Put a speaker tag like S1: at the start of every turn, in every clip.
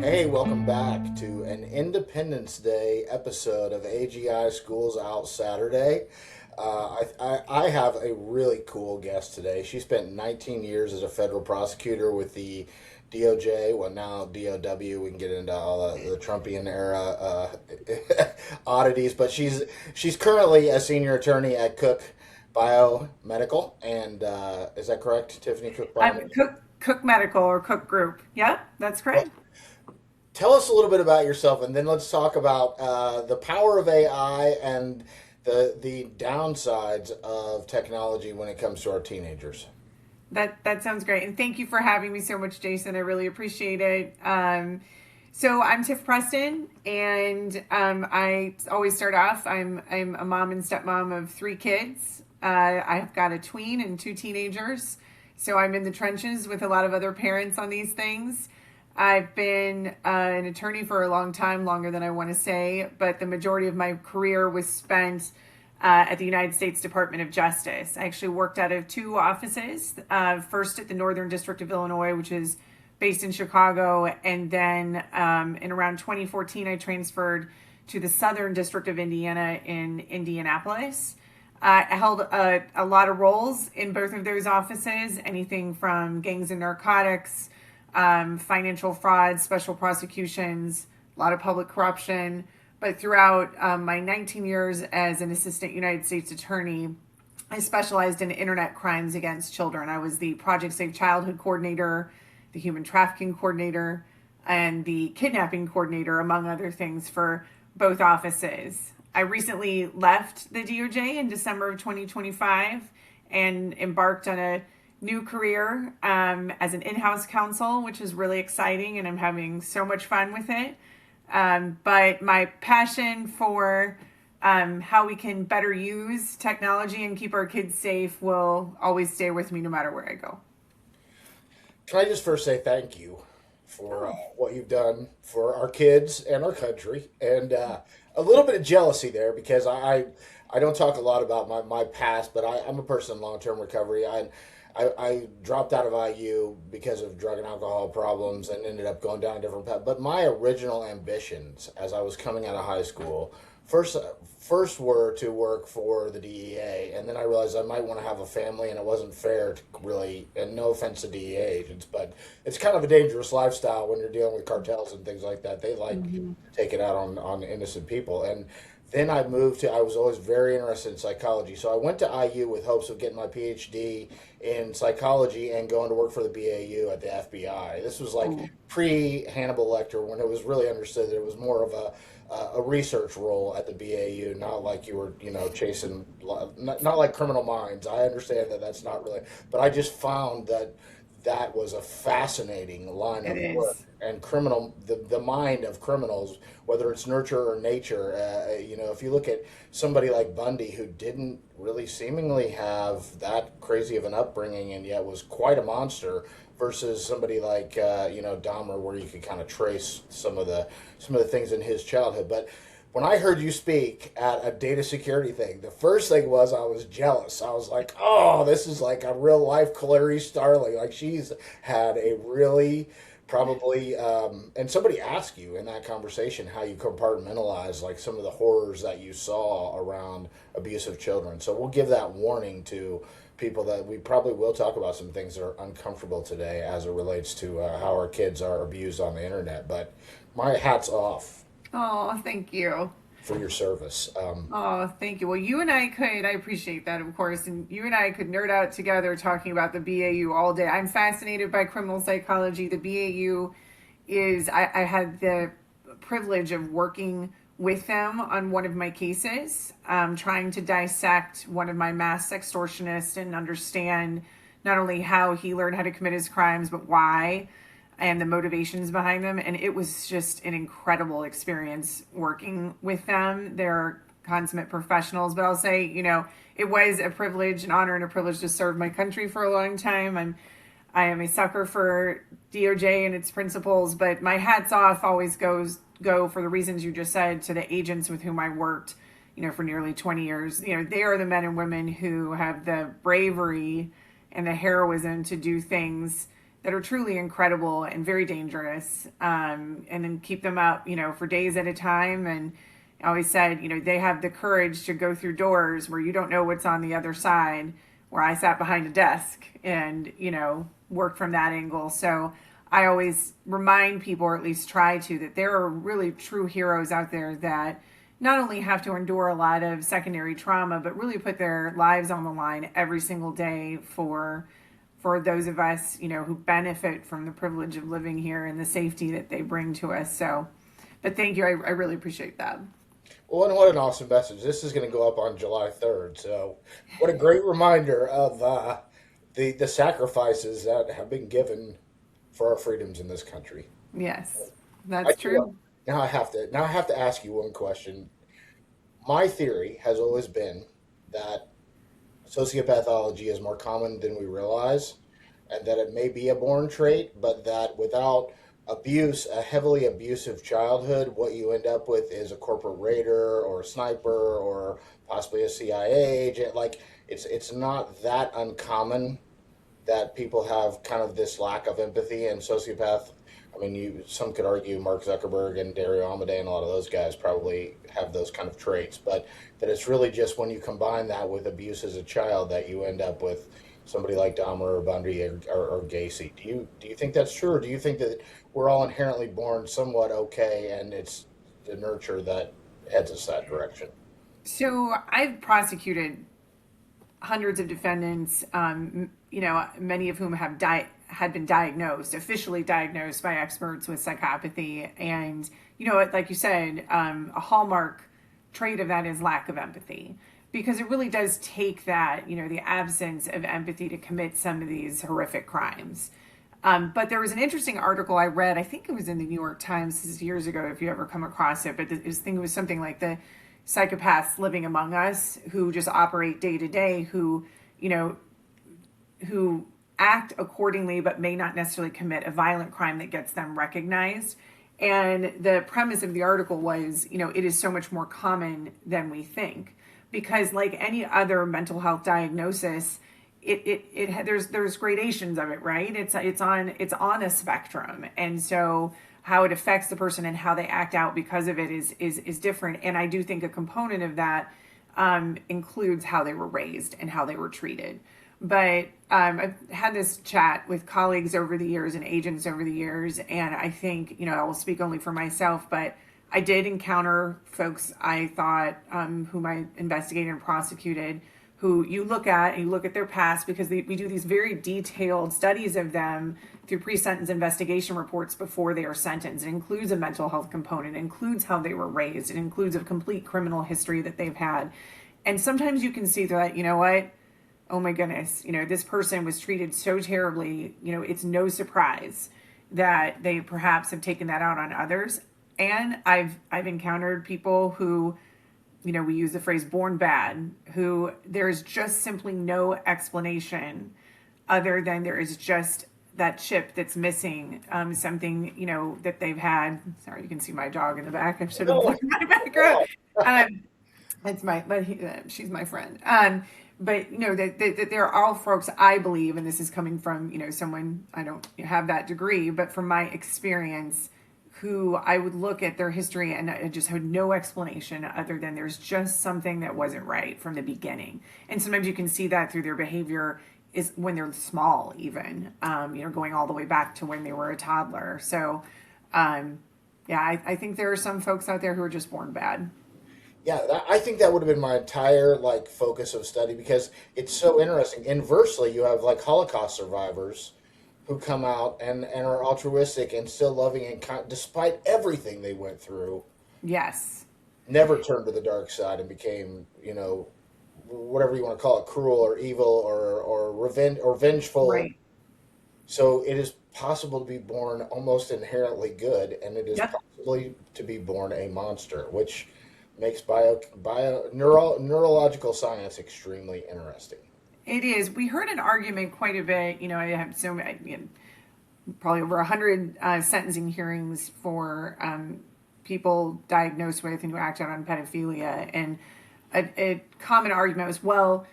S1: Hey, welcome back to an Independence Day episode of AGI Schools Out Saturday. I have a really cool guest today. She spent 19 years as a federal prosecutor with the DOJ, well, now DOW. We can get into all the Trumpian era oddities, but she's currently a senior attorney at Cook Biomedical, and is that correct, Tiffany Cook
S2: I'm
S1: Biomedical?
S2: Cook Medical or Cook Group. Yeah, that's correct.
S1: Tell us a little bit about yourself, and then let's talk about the power of AI and the downsides of technology when it comes to our teenagers.
S2: That sounds great, and thank you for having me so much, Jason. I really appreciate it. So I'm Tiff Preston, and I always start off. I'm a mom and stepmom of three kids. I've got a tween and two teenagers, so I'm in the trenches with a lot of other parents on these things. I've been an attorney for a long time, longer than I want to say, but the majority of my career was spent at the United States Department of Justice. I actually worked out of two offices, first at the Northern District of Illinois, which is based in Chicago, and then in around 2014, I transferred to the Southern District of Indiana in Indianapolis. I held a lot of roles in both of those offices, anything from gangs and narcotics, financial fraud, special prosecutions, a lot of public corruption. But throughout my 19 years as an assistant United States attorney, I specialized in internet crimes against children. I was the Project Safe Childhood coordinator, the human trafficking coordinator, and the kidnapping coordinator, among other things, for both offices. I recently left the DOJ in December of 2025 and embarked on a new career as an in-house counsel, which is really exciting, and I'm having so much fun with it. But my passion for how we can better use technology and keep our kids safe will always stay with me no matter where I go.
S1: Can I just first say thank you for what you've done for our kids and our country, and a little bit of jealousy there because I don't talk a lot about my past, but I'm a person in long term recovery. I dropped out of IU because of drug and alcohol problems and ended up going down a different path. But my original ambitions as I was coming out of high school, first were to work for the DEA, and then I realized I might want to have a family, and it wasn't fair to really. And no offense to DEA agents, but it's kind of a dangerous lifestyle when you're dealing with cartels and things like that. They like to
S2: Mm-hmm.
S1: take it out on innocent people, and then I moved to, I was always very interested in psychology. So I went to IU with hopes of getting my PhD in psychology and going to work for the BAU at the FBI. This was like
S2: Oh,
S1: pre Hannibal Lecter, when it was really understood that it was more of a research role at the BAU, not like you were, chasing, not like Criminal Minds. I understand that that's not really, but I just found that that was a fascinating line
S2: it
S1: of work.
S2: is.
S1: And the mind of criminals, whether it's nurture or nature, if you look at somebody like Bundy, who didn't really seemingly have that crazy of an upbringing and yet was quite a monster, versus somebody like Dahmer, where you could kind of trace some of the things in his childhood. But when I heard you speak at a data security thing, the first thing was I was jealous. I was like, oh, this is like a real life Clarice Starling. Like, she's had a really probably, and somebody asked you in that conversation how you compartmentalize like some of the horrors that you saw around abuse of children. So we'll give that warning to people that we probably will talk about some things that are uncomfortable today as it relates to how our kids are abused on the internet. But my hat's off
S2: Oh, thank you.
S1: for your service.
S2: Oh, thank you. Well, I appreciate that, of course, and you and I could nerd out together talking about the BAU all day. I'm fascinated by criminal psychology. The BAU I had the privilege of working with them on one of my cases, trying to dissect one of my mass sextortionists and understand not only how he learned how to commit his crimes, but why and the motivations behind them. And it was just an incredible experience working with them. They're consummate professionals, but I'll say, it was a privilege, an honor, and a privilege to serve my country for a long time. I am a sucker for DOJ and its principles, but my hats off always go for the reasons you just said to the agents with whom I worked, for nearly 20 years. They are the men and women who have the bravery and the heroism to do things that are truly incredible and very dangerous, and then keep them up, for days at a time. And I always said, they have the courage to go through doors where you don't know what's on the other side, where I sat behind a desk and, worked from that angle. So I always remind people, or at least try to, that there are really true heroes out there that not only have to endure a lot of secondary trauma, but really put their lives on the line every single day for those of us, who benefit from the privilege of living here and the safety that they bring to us. So, but thank you. I really appreciate that.
S1: Well, and what an awesome message. This is going to go up on July 3rd. So, what a great reminder of the sacrifices that have been given for our freedoms in this country.
S2: Yes,
S1: I
S2: that's
S1: do,
S2: true.
S1: now I have to ask you one question. My theory has always been that sociopathology is more common than we realize, and that it may be a born trait, but that without abuse, a heavily abusive childhood, what you end up with is a corporate raider or a sniper or possibly a CIA agent. Like it's not that uncommon that people have kind of this lack of empathy and sociopath. I mean, some could argue Mark Zuckerberg and Dario Amodei and a lot of those guys probably have those kind of traits, but that it's really just when you combine that with abuse as a child that you end up with somebody like Dahmer or Bundy or Gacy. Do you think that's true, or do you think that we're all inherently born somewhat okay, and it's the nurture that heads us that direction?
S2: So I've prosecuted hundreds of defendants, many of whom had been diagnosed, officially diagnosed by experts with psychopathy. And, like you said, a hallmark trait of that is lack of empathy, because it really does take that, the absence of empathy to commit some of these horrific crimes. But there was an interesting article I read, I think it was in the New York Times, this is years ago, if you ever come across it, but I think it was something like the psychopaths living among us who just operate day to day, who act accordingly but may not necessarily commit a violent crime that gets them recognized. And the premise of the article was, it is so much more common than we think, because like any other mental health diagnosis, there's gradations of it, right? It's on a spectrum, and so how it affects the person and how they act out because of it is different. And I do think a component of that includes how they were raised and how they were treated. But I've had this chat with colleagues over the years and agents over the years, and I think, I will speak only for myself, but I did encounter folks I thought whom I investigated and prosecuted, who you look at and you look at their past, because we do these very detailed studies of them through pre-sentence investigation reports before they are sentenced. It includes a mental health component, it includes how they were raised, it includes a complete criminal history that they've had. And sometimes you can see that, what? Oh my goodness, this person was treated so terribly, it's no surprise that they perhaps have taken that out on others. And I've encountered people who, we use the phrase born bad, who there's just simply no explanation other than there is just that chip that's missing, something, that they've had. Sorry, you can see my dog in the back. I should have
S1: No,
S2: put my background. She's my friend. But that there are all folks, I believe, and this is coming from, someone, I don't have that degree, but from my experience, who I would look at their history and I just had no explanation other than there's just something that wasn't right from the beginning. And sometimes you can see that through their behavior is when they're small, even, going all the way back to when they were a toddler. So, I think there are some folks out there who are just born bad.
S1: Yeah, I think that would have been my entire focus of study, because it's so interesting. Inversely, you have Holocaust survivors who come out and are altruistic and still loving and despite everything they went through,
S2: Yes.
S1: never turned to the dark side and became, whatever you want to call it, cruel or evil or vengeful.
S2: Right.
S1: So it is possible to be born almost inherently good, and it is
S2: Yep.
S1: possibly to be born a monster, which makes neurological science extremely interesting.
S2: It is. We heard an argument quite a bit. I have so many, probably over 100 sentencing hearings for people diagnosed with and who act out on pedophilia. And a common argument was,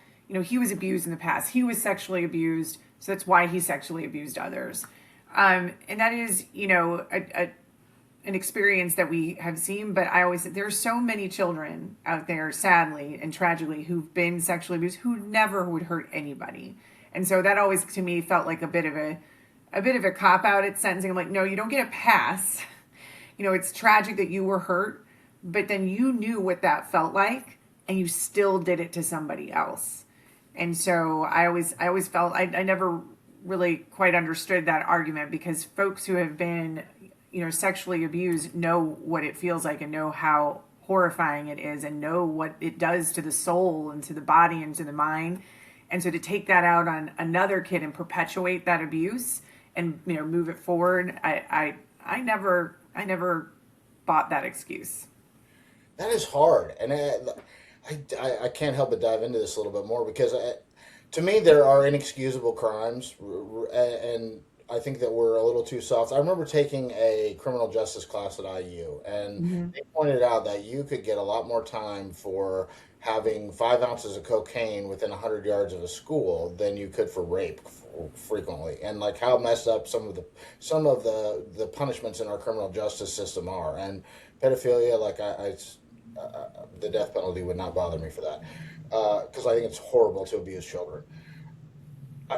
S2: he was abused in the past. He was sexually abused, so that's why he sexually abused others. And that is, an experience that we have seen, but I always, there's so many children out there, sadly and tragically, who've been sexually abused who never would hurt anybody. And so that always to me felt like a bit of a cop out at sentencing. I'm like, no, you don't get a pass. It's tragic that you were hurt, but then you knew what that felt like and you still did it to somebody else. And so I always felt I never really quite understood that argument, because folks who have been, sexually abused know what it feels like and know how horrifying it is and know what it does to the soul and to the body and to the mind. And so to take that out on another kid and perpetuate that abuse and move it forward, I never bought that excuse.
S1: That is hard, and I can't help but dive into this a little bit more because to me there are inexcusable crimes, and I think that we're a little too soft. I remember taking a criminal justice class at IU, and they pointed out that you could get a lot more time for having 5 ounces of cocaine within 100 yards of a school than you could for rape frequently, and like how messed up some of the punishments in our criminal justice system are, and pedophilia. Like the death penalty would not bother me for that because I think it's horrible to abuse children.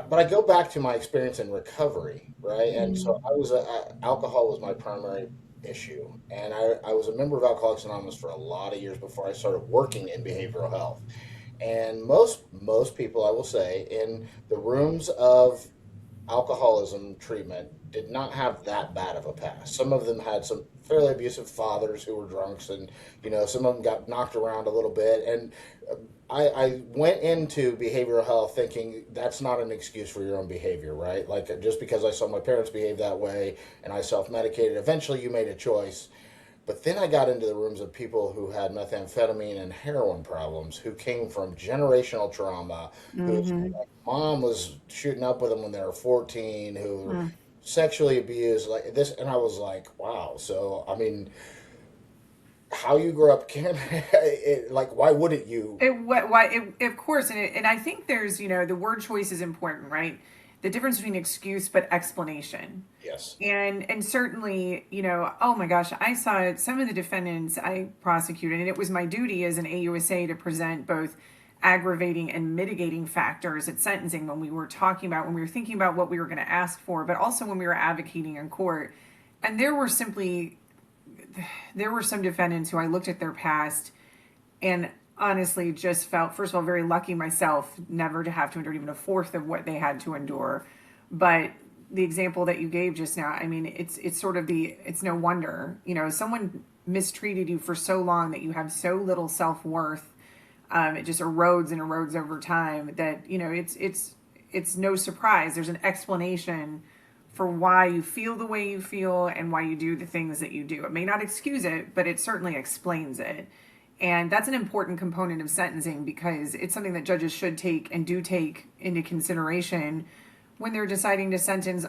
S1: But I go back to my experience in recovery, right? And so alcohol was my primary issue, and I was a member of Alcoholics Anonymous for a lot of years before I started working in behavioral health. And most people, I will say, in the rooms of alcoholism treatment did not have that bad of a past. Some of them had some fairly abusive fathers who were drunks, and some of them got knocked around a little bit. And I went into behavioral health thinking that's not an excuse for your own behavior, right? Like just because I saw my parents behave that way and I self-medicated, eventually you made a choice. But then I got into the rooms of people who had methamphetamine and heroin problems, who came from generational trauma, whose mom was shooting up with them when they were 14, who were sexually abused like this. And I was like, wow. So, I mean, how you grew up, can like, why wouldn't you?
S2: Of course, and I think there's, the word choice is important, right? The difference between excuse but explanation.
S1: Yes.
S2: And certainly, oh my gosh, I saw some of the defendants I prosecuted, and it was my duty as an AUSA to present both aggravating and mitigating factors at sentencing when we were thinking about what we were going to ask for, but also when we were advocating in court. And there were some defendants who I looked at their past and honestly just felt, first of all, very lucky myself never to have to endure even a fourth of what they had to endure. But the example that you gave just now, I mean, it's no wonder, someone mistreated you for so long that you have so little self-worth. It just erodes and erodes over time that, it's no surprise. There's an explanation for why you feel the way you feel and why you do the things that you do. It may not excuse it, but it certainly explains it. And that's an important component of sentencing, because it's something that judges should take and do take into consideration when they're deciding to sentence,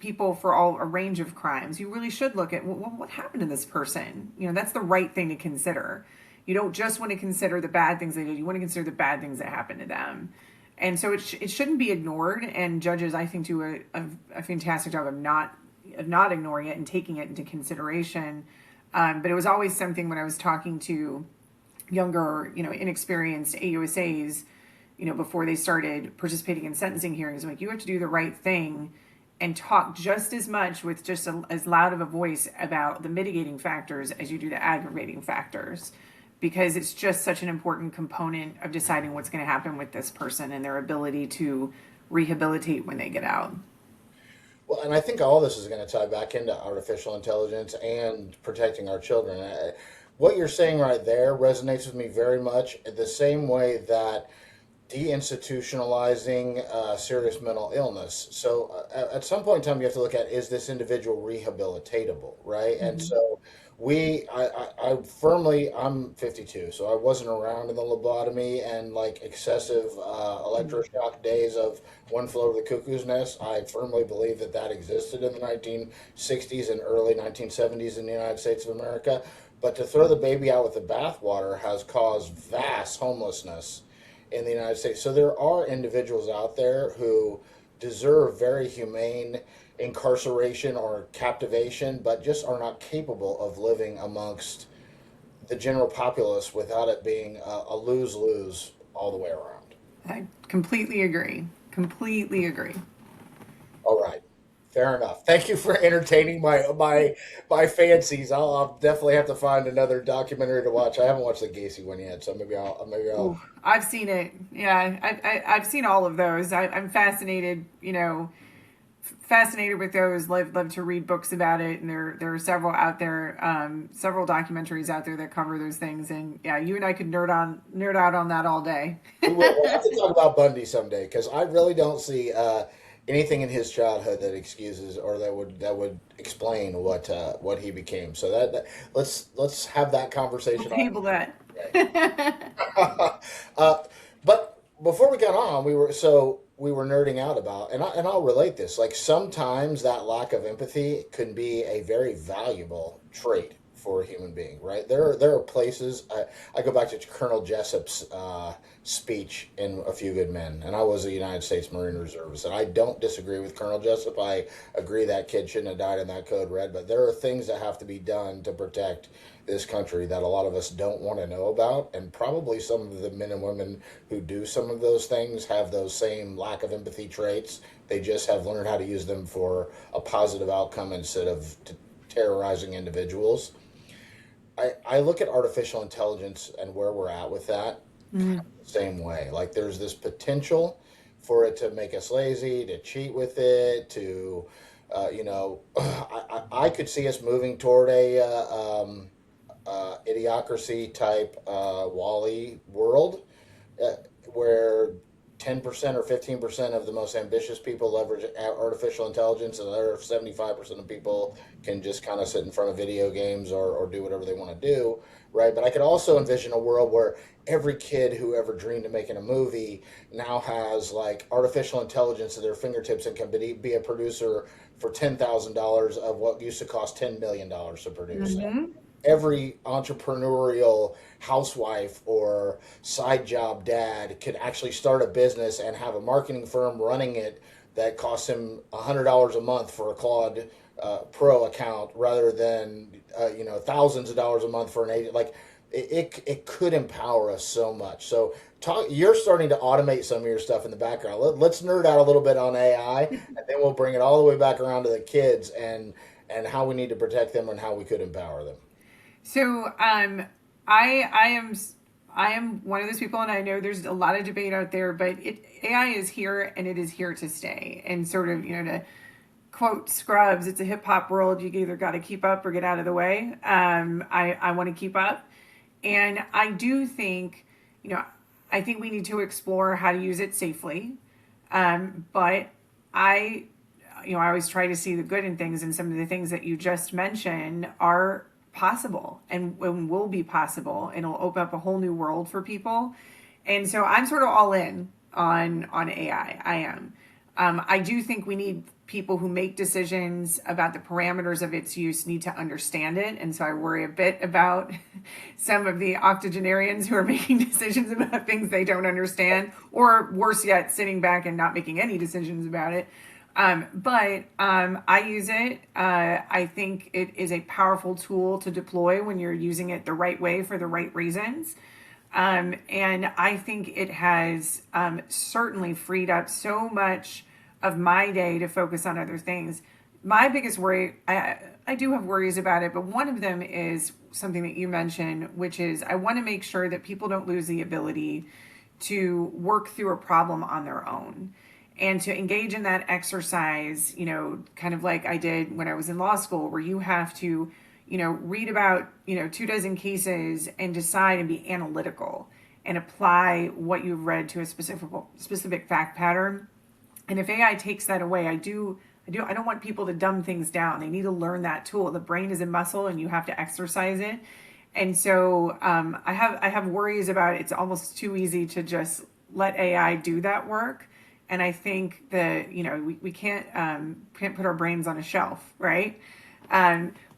S2: people for a range of crimes. You really should look at, well, what happened to this person? That's the right thing to consider. You don't just want to consider the bad things they did. You want to consider the bad things that happened to them. And so it shouldn't be ignored. And judges, I think, do a fantastic job of not ignoring it and taking it into consideration. But it was always something when I was talking to younger, inexperienced AUSAs, before they started participating in sentencing hearings, I'm like, you have to do the right thing and talk just as much with just as loud of a voice about the mitigating factors as you do the aggravating factors, because it's just such an important component of deciding what's going to happen with this person and their ability to rehabilitate when they get out.
S1: Well, and I think all this is going to tie back into artificial intelligence and protecting our children. What you're saying right there resonates with me very much, the same way that deinstitutionalizing serious mental illness. So at some point in time, you have to look at, is this individual rehabilitatable, right? And so I'm 52, so I wasn't around in the lobotomy and like excessive electroshock days of One Flew Over the Cuckoo's Nest. I firmly believe that existed in the 1960s and early 1970s in the United States of America. But to throw the baby out with the bathwater has caused vast homelessness in the United States. So there are individuals out there who deserve very humane incarceration or captivation, but just are not capable of living amongst the general populace without it being a lose lose all the way around.
S2: I completely agree. Completely agree.
S1: All right. Fair enough. Thank you for entertaining my fancies. I'll definitely have to find another documentary to watch. I haven't watched the Gacy one yet, so maybe I'll.
S2: Ooh, I've seen it. Yeah, I've seen all of those. I'm fascinated. Fascinated with those. Love to read books about it, and there are several out there, several documentaries out there that cover those things. And yeah, you and I could nerd out on that all day.
S1: We'll have to talk about Bundy someday because I really don't see anything in his childhood that excuses or that would explain what he became. So let's have that
S2: We'll
S1: conversation
S2: table that.
S1: uh, but before we got on, we were nerding out about, and I'll relate this. Like sometimes that lack of empathy can be a very valuable trait for a human being, right? There are places. I go back to Colonel Jessup's speech in A Few Good Men, and I was a United States Marine Reservist, and I don't disagree with Colonel Jessup. I agree that kid shouldn't have died in that code red, but there are things that have to be done to protect this country that a lot of us don't want to know about, and probably some of the men and women who do some of those things have those same lack of empathy traits. They just have learned how to use them for a positive outcome instead of terrorizing individuals. I look at artificial intelligence and where we're at with that
S2: Mm.
S1: the same way. Like there's this potential for it to make us lazy, to cheat with it, to I could see us moving toward a idiocracy type Wally world uh, where 10% or 15% of the most ambitious people leverage artificial intelligence, and the other 75% of people can just kind of sit in front of video games or do whatever they want to do, right? But I could also envision a world where every kid who ever dreamed of making a movie now has like artificial intelligence at their fingertips and can be a producer for $10,000 of what used to cost $10 million to produce.
S2: Hmm.
S1: Every entrepreneurial housewife or side job dad could actually start a business and have a marketing firm running it that costs him $100 a month for a Claude Pro account rather than thousands of dollars a month for an agent. Like it could empower us so much. So you're starting to automate some of your stuff in the background. Let's nerd out a little bit on AI, and then we'll bring it all the way back around to the kids and how we need to protect them and how we could empower them.
S2: So I am one of those people, and I know there's a lot of debate out there, but AI is here and it is here to stay. And sort of to quote Scrubs, it's a hip hop world. You either got to keep up or get out of the way. I want to keep up, and I do think I think we need to explore how to use it safely. But I I always try to see the good in things, and some of the things that you just mentioned are possible and will be possible, and it'll open up a whole new world for people. And so I'm sort of all in on AI. I am. I do think we need people who make decisions about the parameters of its use need to understand it. And so I worry a bit about some of the octogenarians who are making decisions about things they don't understand, or worse yet, sitting back and not making any decisions about it. But I use it. I think it is a powerful tool to deploy when you're using it the right way for the right reasons. And I think it has certainly freed up so much of my day to focus on other things. My biggest worry, I do have worries about it, but one of them is something that you mentioned, which is I want to make sure that people don't lose the ability to work through a problem on their own and to engage in that exercise, kind of like I did when I was in law school, where you have to read about, 24 cases and decide and be analytical and apply what you've read to a specific fact pattern. And if AI takes that away, I don't want people to dumb things down. They need to learn that tool. The brain is a muscle and you have to exercise it. And so I have worries about it's almost too easy to just let AI do that work. And I think that, we can't put our brains on a shelf, right?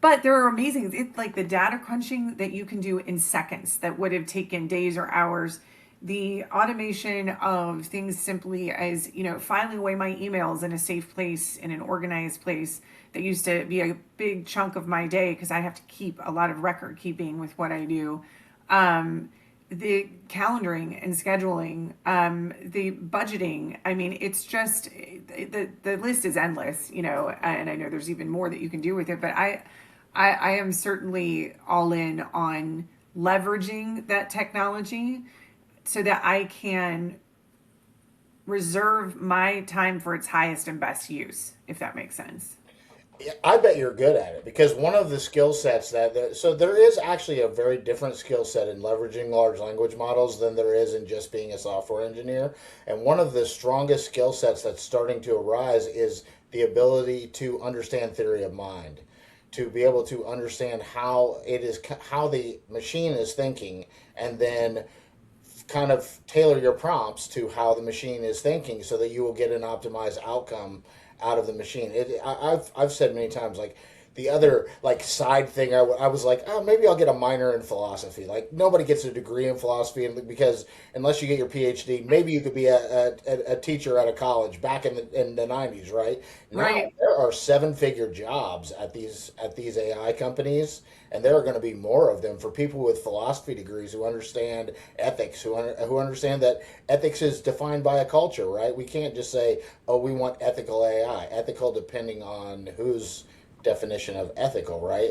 S2: But there are amazing, it's like the data crunching that you can do in seconds that would have taken days or hours. the automation of things simply as, filing away my emails in a safe place, in an organized place that used to be a big chunk of my day because I have to keep a lot of record keeping with what I do. The calendaring and scheduling, the budgeting. I mean, it's just the list is endless, and I know there's even more that you can do with it, but I am certainly all in on leveraging that technology so that I can reserve my time for its highest and best use, if that makes sense.
S1: Yeah, I bet you're good at it because one of the skill sets so there is actually a very different skill set in leveraging large language models than there is in just being a software engineer. And one of the strongest skill sets that's starting to arise is the ability to understand theory of mind, to be able to understand how the machine is thinking, and then kind of tailor your prompts to how the machine is thinking so that you will get an optimized outcome out of the machine. I've said many times, like, the other like side thing, I was like, oh, maybe I'll get a minor in philosophy. Like, nobody gets a degree in philosophy, because unless you get your PhD, maybe you could be a teacher at a college back in the 90s, right? Now
S2: Right.
S1: there are seven-figure jobs at these AI companies, and there are going to be more of them for people with philosophy degrees who understand ethics, who understand that ethics is defined by a culture, right? We can't just say, oh, we want ethical AI. Ethical depending on whose definition of ethical, right?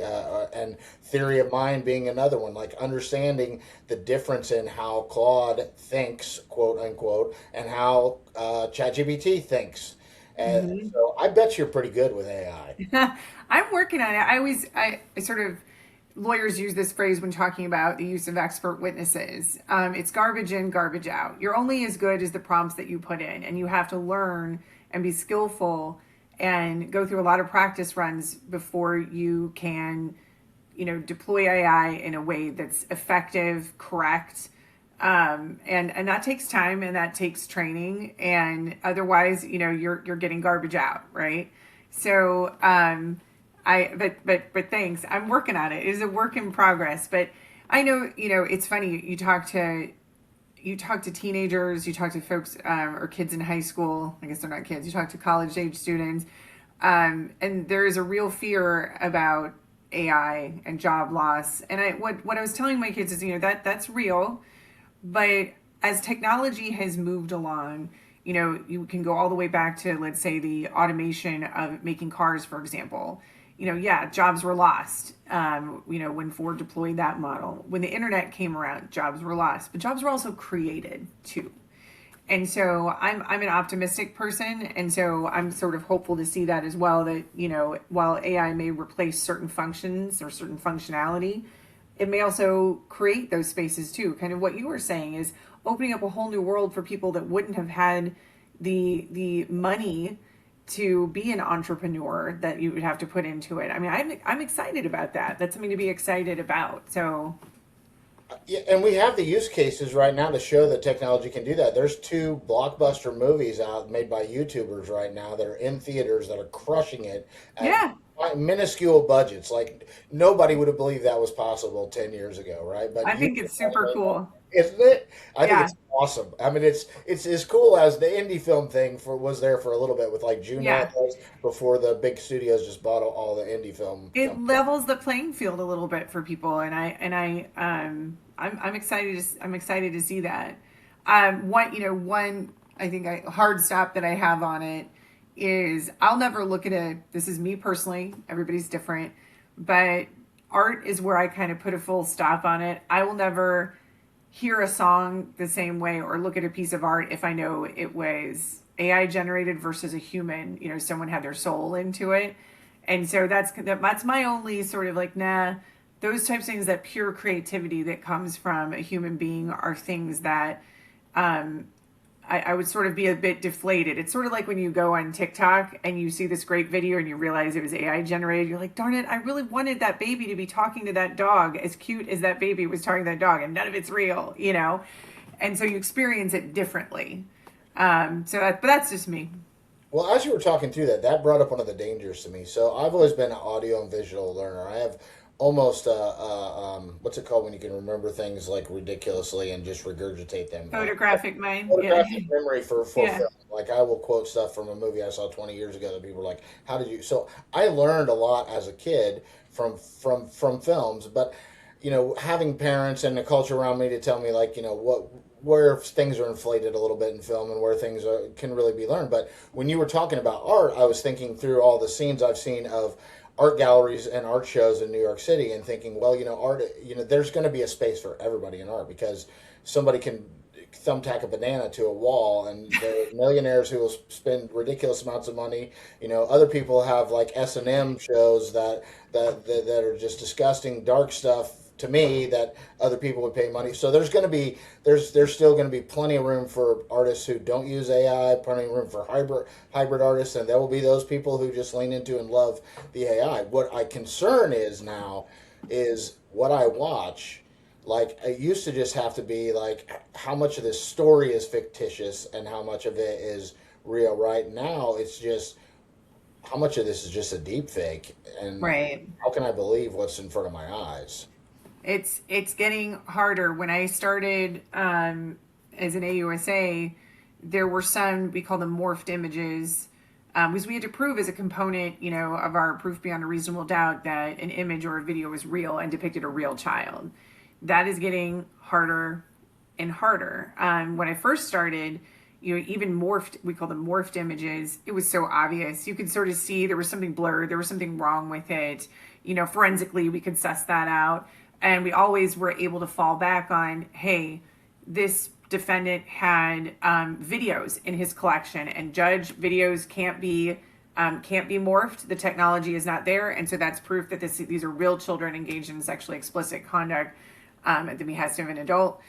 S1: And theory of mind being another one, like understanding the difference in how Claude thinks, quote unquote, and how ChatGPT thinks. And
S2: Hmm.
S1: so I bet you're pretty good with AI.
S2: I'm working on it. I sort of, lawyers use this phrase when talking about the use of expert witnesses. It's garbage in, garbage out. You're only as good as the prompts that you put in, and you have to learn and be skillful and go through a lot of practice runs before you can, deploy AI in a way that's effective, correct, and that takes time and that takes training, and otherwise, you're getting garbage out, right? So, but thanks. I'm working on it. It is a work in progress, but I know, it's funny. You talk to teenagers, you talk to folks or kids in high school. I guess they're not kids. You talk to college age students, and there is a real fear about AI and job loss. And what I was telling my kids is, that's real, but as technology has moved along, you can go all the way back to, let's say, the automation of making cars, for example. Yeah, jobs were lost. When Ford deployed that model, when the internet came around, jobs were lost, but jobs were also created too. And so I'm an optimistic person, and so I'm sort of hopeful to see that as well. That while AI may replace certain functions or certain functionality, it may also create those spaces too. Kind of what you were saying is opening up a whole new world for people that wouldn't have had the money to be an entrepreneur that you would have to put into it. I mean, I'm excited about that. That's something to be excited about. So
S1: Yeah, and we have the use cases right now to show that technology can do that. There's two blockbuster movies out made by YouTubers right now that are in theaters that are crushing it at
S2: yeah,
S1: minuscule budgets. Like, nobody would have believed that was possible 10 years ago, right? But
S2: I think
S1: YouTube
S2: it's
S1: has
S2: super
S1: made that,
S2: cool.
S1: isn't it? I think
S2: Yeah,
S1: it's awesome. I mean, it's as cool as the indie film thing was there for a little bit with like Juno
S2: yeah.
S1: before the big studios just bought all the indie film
S2: It
S1: companies.
S2: levels the playing field a little bit for people, I'm excited. I'm excited to see that. One I think hard stop that I have on it is I'll never look at a. This is me personally. Everybody's different, but art is where I kind of put a full stop on it. I will never hear a song the same way or look at a piece of art if I know it was AI generated versus a human. Someone had their soul into it, and so that's my only sort of like, nah. Those types of things, that pure creativity that comes from a human being, are things that um, I would sort of be a bit deflated. It's sort of like when you go on TikTok and you see this great video and you realize it was AI generated. You're like, darn it, I really wanted that baby to be talking to that dog, as cute as that baby was talking to that dog, and none of it's real. And so you experience it differently. But that's just me.
S1: Well, as you were talking through that, that brought up one of the dangers to me. So I've always been an audio and visual learner. I have almost what's it called when you can remember things like ridiculously and just regurgitate them.
S2: Photographic mind. Yeah.
S1: Photographic memory for
S2: Yeah.
S1: film. Like I will quote stuff from a movie I saw 20 years ago that people were like, "How did you?" So I learned a lot as a kid from films, but having parents and the culture around me to tell me like what where things are inflated a little bit in film and where things can really be learned. But when you were talking about art, I was thinking through all the scenes I've seen of art galleries and art shows in New York City and thinking, well, art, there's going to be a space for everybody in art because somebody can thumbtack a banana to a wall and there are millionaires who will spend ridiculous amounts of money. Other people have like S&M shows that are just disgusting dark stuff to me that other people would pay money. So there's still going to be plenty of room for artists who don't use AI, plenty of room for hybrid artists, and there will be those people who just lean into and love the AI. What I concern is now is what I watch. Like it used to just have to be like how much of this story is fictitious and how much of it is real. Right now, it's just how much of this is just a deep fake, and
S2: Right.
S1: how can I believe what's in front of my eyes?
S2: It's getting harder. When I started as an AUSA, there were some, we call them morphed images, because we had to prove as a component, of our proof beyond a reasonable doubt that an image or a video was real and depicted a real child. That is getting harder and harder. When I first started, even morphed, we call them morphed images, it was so obvious. You could sort of see there was something blurred, there was something wrong with it. Forensically, we could suss that out. And we always were able to fall back on, hey, this defendant had videos in his collection, and judge, videos can't be morphed. The technology is not there, and so that's proof that these are real children engaged in sexually explicit conduct at the behest of an adult.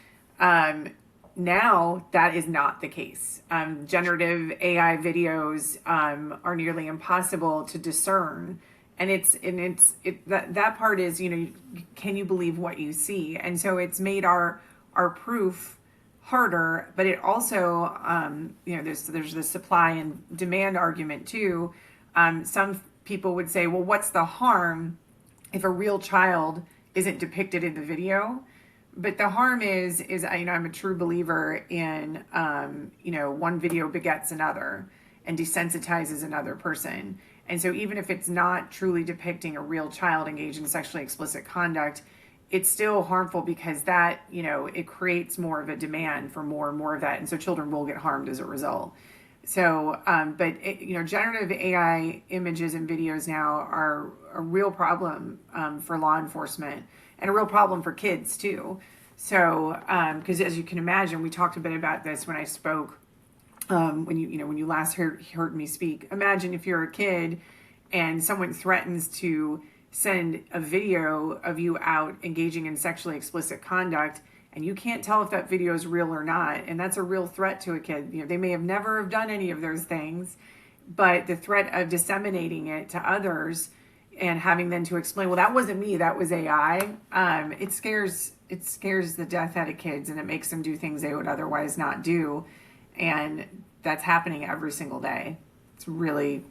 S2: Now that is not the case. Generative AI videos are nearly impossible to discern, and that part is, can you believe what you see? And so it's made our proof harder, but it also there's the supply and demand argument too. Some people would say, well, what's the harm if a real child isn't depicted in the video? But the harm is I'm a true believer in one video begets another and desensitizes another person. And so even if it's not truly depicting a real child engaged in sexually explicit conduct, it's still harmful because that, it creates more of a demand for more and more of that. And so children will get harmed as a result. So, generative AI images and videos now are a real problem for law enforcement and a real problem for kids too. So, because as you can imagine, we talked a bit about this when I spoke, when you last heard me speak. Imagine if you're a kid and someone threatens to send a video of you out engaging in sexually explicit conduct, and you can't tell if that video is real or not, and that's a real threat to a kid. They may have never have done any of those things, but the threat of disseminating it to others and having them to explain, well, that wasn't me, that was AI. It scares the death out of kids, and it makes them do things they would otherwise not do, and that's happening every single day. It's really,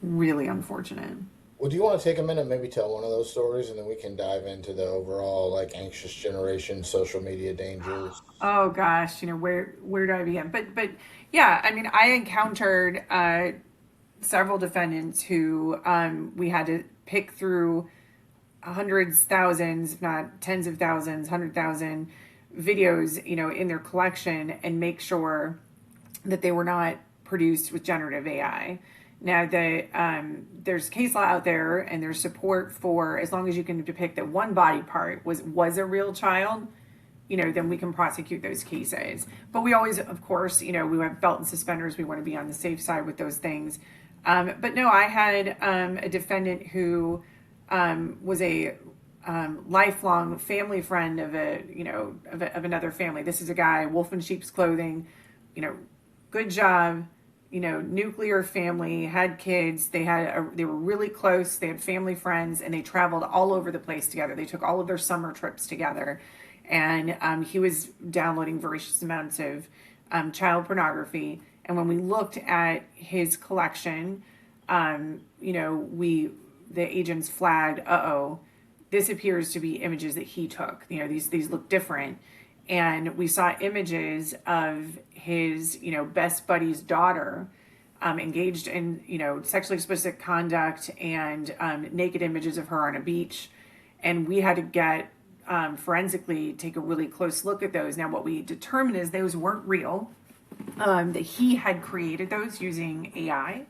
S2: really unfortunate.
S1: Well, do you want to take a minute, maybe tell one of those stories, and then we can dive into the overall like anxious generation, social media dangers?
S2: Oh gosh, where do I begin? But yeah, I mean, I encountered several defendants who we had to pick through hundreds, thousands, if not tens of thousands, 100,000 videos, in their collection and make sure that they were not produced with generative AI. Now, there's case law out there, and there's support for, as long as you can depict that one body part was a real child, then we can prosecute those cases. But we always, of course, we have belt and suspenders. We want to be on the safe side with those things. But no, I had a defendant who was a lifelong family friend of of another family. This is a guy, wolf in sheep's clothing, good job, nuclear family, had kids. They were really close. They had family friends, and they traveled all over the place together. They took all of their summer trips together, and he was downloading voracious amounts of child pornography. And when we looked at his collection, the agents flagged, this appears to be images that he took. You know, these look different. And we saw images of his, you know, best buddy's daughter engaged in, you know, sexually explicit conduct and naked images of her on a beach. And we had to get forensically take a really close look at those. Now, what we determined is those weren't real, that he had created those using AI.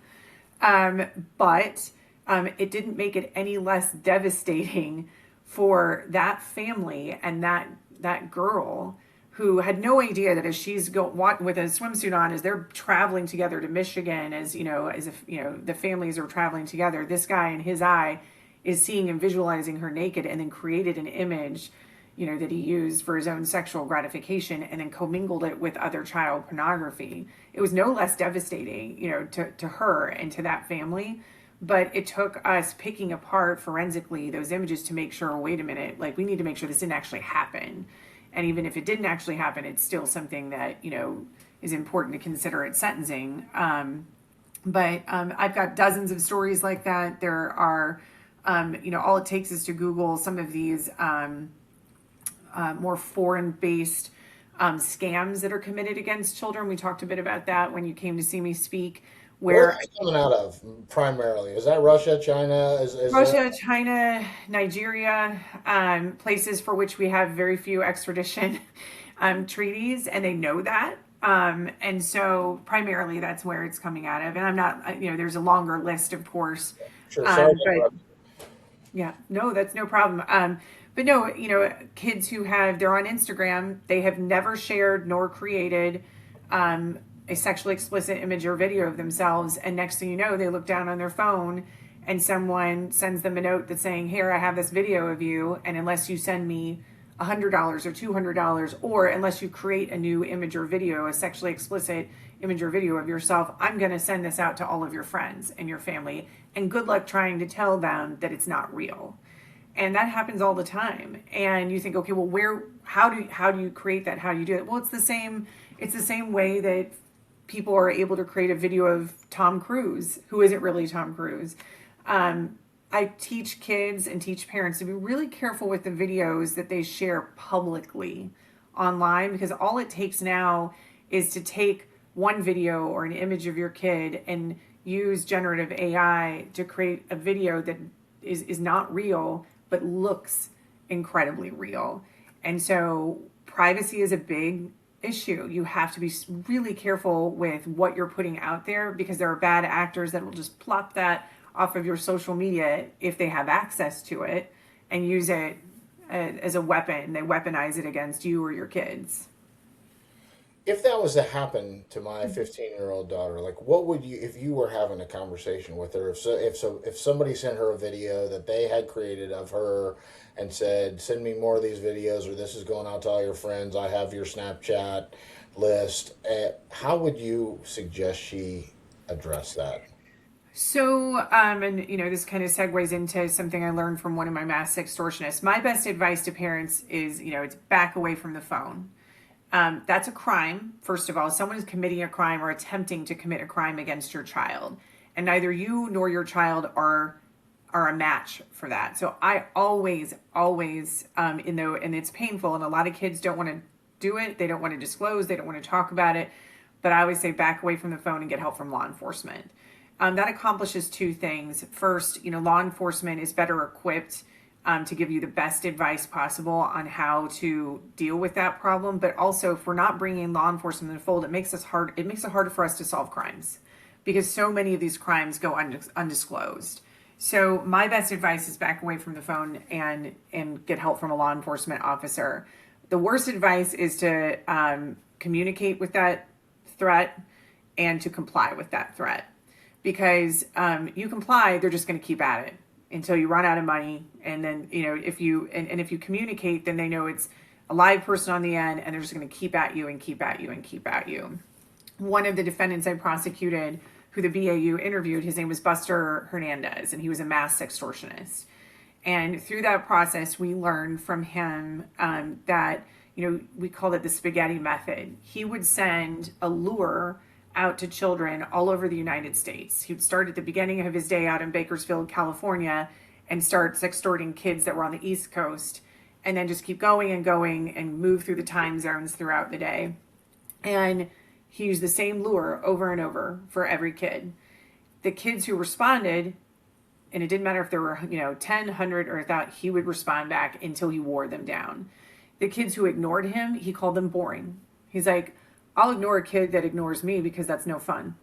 S2: But it didn't make it any less devastating for that family and that girl who had no idea that as she's with a swimsuit on, as they're traveling together to Michigan, as you know, as if you know the families are traveling together, this guy in his eye is seeing and visualizing her naked, and then created an image, you know, that he used for his own sexual gratification, and then commingled it with other child pornography. It was no less devastating, you know, to her and to that family. But it took us picking apart forensically those images to make sure, wait a minute, like we need to make sure this didn't actually happen. And even if it didn't actually happen, it's still something that, you know, is important to consider at sentencing. But I've got dozens of stories like that. There are, you know, all it takes is to Google some of these more foreign-based scams that are committed against children. We talked a bit about that when you came to see me speak. Where
S1: Where's it coming out of primarily? Is that Russia, China? Is
S2: Russia, China, Nigeria, places for which we have very few extradition treaties, and they know that. And so primarily that's where it's coming out of. And I'm not, you know, there's a longer list, of course.
S1: Sure, sorry to
S2: But
S1: interrupt.
S2: yeah, no, that's no problem. But no, you know, kids who they're on Instagram, they have never shared nor created a sexually explicit image or video of themselves. And next thing you know, they look down on their phone and someone sends them a note that's saying, here, I have this video of you. And unless you send me $100 or $200, or unless you create a new image or video, a sexually explicit image or video of yourself, I'm going to send this out to all of your friends and your family. And good luck trying to tell them that it's not real. And that happens all the time. And you think, okay, well, how do you create that? How do you do it? Well, it's the same way that people are able to create a video of Tom Cruise, who isn't really Tom Cruise. I teach kids and teach parents to be really careful with the videos that they share publicly online, because all it takes now is to take one video or an image of your kid and use generative AI to create a video that is not real, but looks incredibly real. And so privacy is a big issue. You have to be really careful with what you're putting out there, because there are bad actors that will just plop that off of your social media if they have access to it and use it as a weapon. They weaponize it against you or your kids.
S1: If that was to happen to my 15-year-old daughter, like what would you, if you were having a conversation with her, if somebody sent her a video that they had created of her and said, send me more of these videos, or this is going out to all your friends, I have your Snapchat list, how would you suggest she address that?
S2: So, and you know, this kind of segues into something I learned from one of my mass sextortionists. My best advice to parents is, you know, it's back away from the phone. That's a crime. First of all, someone is committing a crime or attempting to commit a crime against your child, and neither you nor your child are a match for that. So I always, and it's painful, and a lot of kids don't want to do it. They don't want to disclose. They don't want to talk about it. But I always say back away from the phone and get help from law enforcement. That accomplishes two things. First, you know, law enforcement is better equipped to give you the best advice possible on how to deal with that problem. But also, if we're not bringing law enforcement in the fold, it makes it harder for us to solve crimes, because so many of these crimes go undisclosed. So my best advice is back away from the phone and get help from a law enforcement officer. The worst advice is to communicate with that threat and to comply with that threat. Because you comply, they're just going to keep at it until you run out of money. And then, you know, if you communicate, then they know it's a live person on the end, and they're just going to keep at you and keep at you and keep at you. One of the defendants I prosecuted, who the BAU interviewed, his name was Buster Hernandez, and he was a mass sextortionist. And through that process, we learned from him that, you know, we called it the spaghetti method. He would send a lure out to children all over the United States. He would start at the beginning of his day out in Bakersfield, California, and start sextorting kids that were on the East Coast, and then just keep going and going and move through the time zones throughout the day. And he used the same lure over and over for every kid. The kids who responded, and it didn't matter if there were 10, 100, or 1,000, he would respond back until he wore them down. The kids who ignored him, he called them boring. He's like, I'll ignore a kid that ignores me because that's no fun.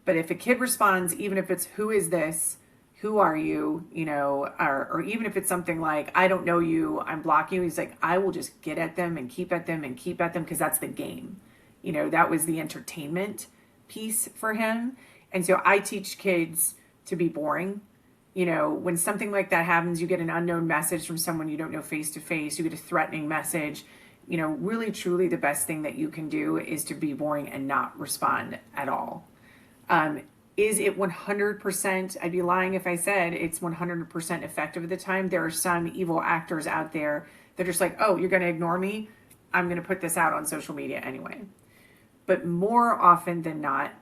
S2: But if a kid responds, even if it's, who is this? Who are you? Or even if it's something like, I don't know you, I'm blocking you. He's like, I will just get at them and keep at them and keep at them because that's the game. That was the entertainment piece for him. And so I teach kids to be boring. When something like that happens, you get an unknown message from someone you don't know face to face, you get a threatening message. Really, truly the best thing that you can do is to be boring and not respond at all. Is it 100%? I'd be lying if I said it's 100% effective at the time. There are some evil actors out there that are just like, oh, you're going to ignore me? I'm going to put this out on social media anyway. But more often than not,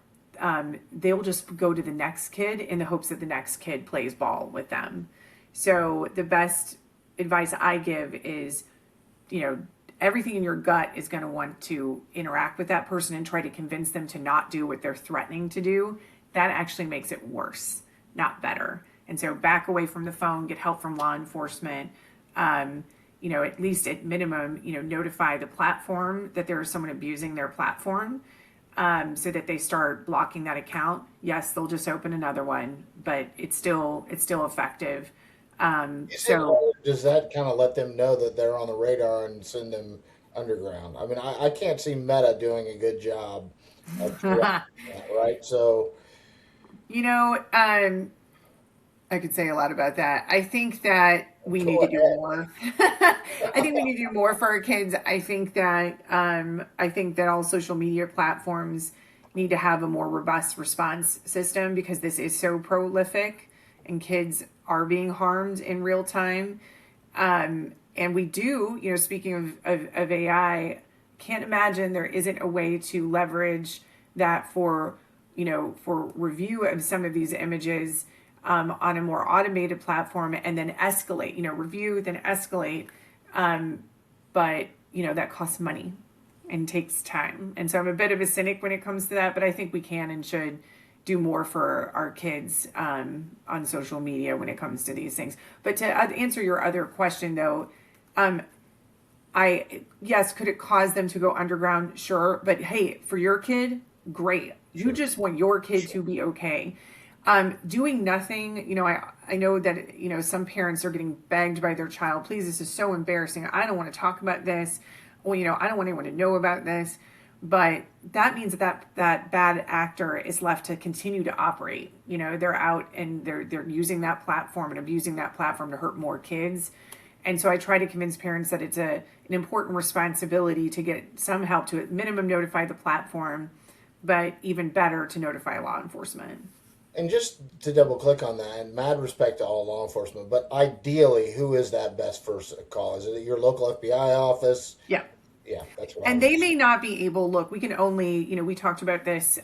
S2: they'll just go to the next kid in the hopes that the next kid plays ball with them. So the best advice I give is, everything in your gut is going to want to interact with that person and try to convince them to not do what they're threatening to do. That actually makes it worse, not better. And so back away from the phone, get help from law enforcement, at least at minimum, notify the platform that there is someone abusing their platform, so that they start blocking that account. Yes, they'll just open another one, but it's still effective.
S1: Does that kind of let them know that they're on the radar and send them underground? I mean, I can't see Meta doing a good job of that, right? So,
S2: I could say a lot about that. I think that we need to do more. I think we need to do more for our kids. I think that all social media platforms need to have a more robust response system because this is so prolific and kids are being harmed in real time. And we do, speaking of AI, can't imagine there isn't a way to leverage that for review of some of these images on a more automated platform and then escalate, review, then escalate. But, that costs money and takes time. And so I'm a bit of a cynic when it comes to that, but I think we can and should do more for our kids on social media when it comes to these things. But to answer your other question though, yes, could it cause them to go underground? Sure. But hey, for your kid, great. You just want your kid to be okay. Doing nothing, I know that, some parents are getting begged by their child, please, this is so embarrassing. I don't want to talk about this. Well, I don't want anyone to know about this. But that means that bad actor is left to continue to operate. They're out and they're using that platform and abusing that platform to hurt more kids. And so I try to convince parents that it's an important responsibility to get some help to at minimum notify the platform, but even better to notify law enforcement.
S1: And just to double click on that, and mad respect to all law enforcement, but ideally, who is that best first call? Is it your local FBI office?
S2: Yeah.
S1: Yeah, that's what.
S2: And they may not be able. Look, we can only. We talked about this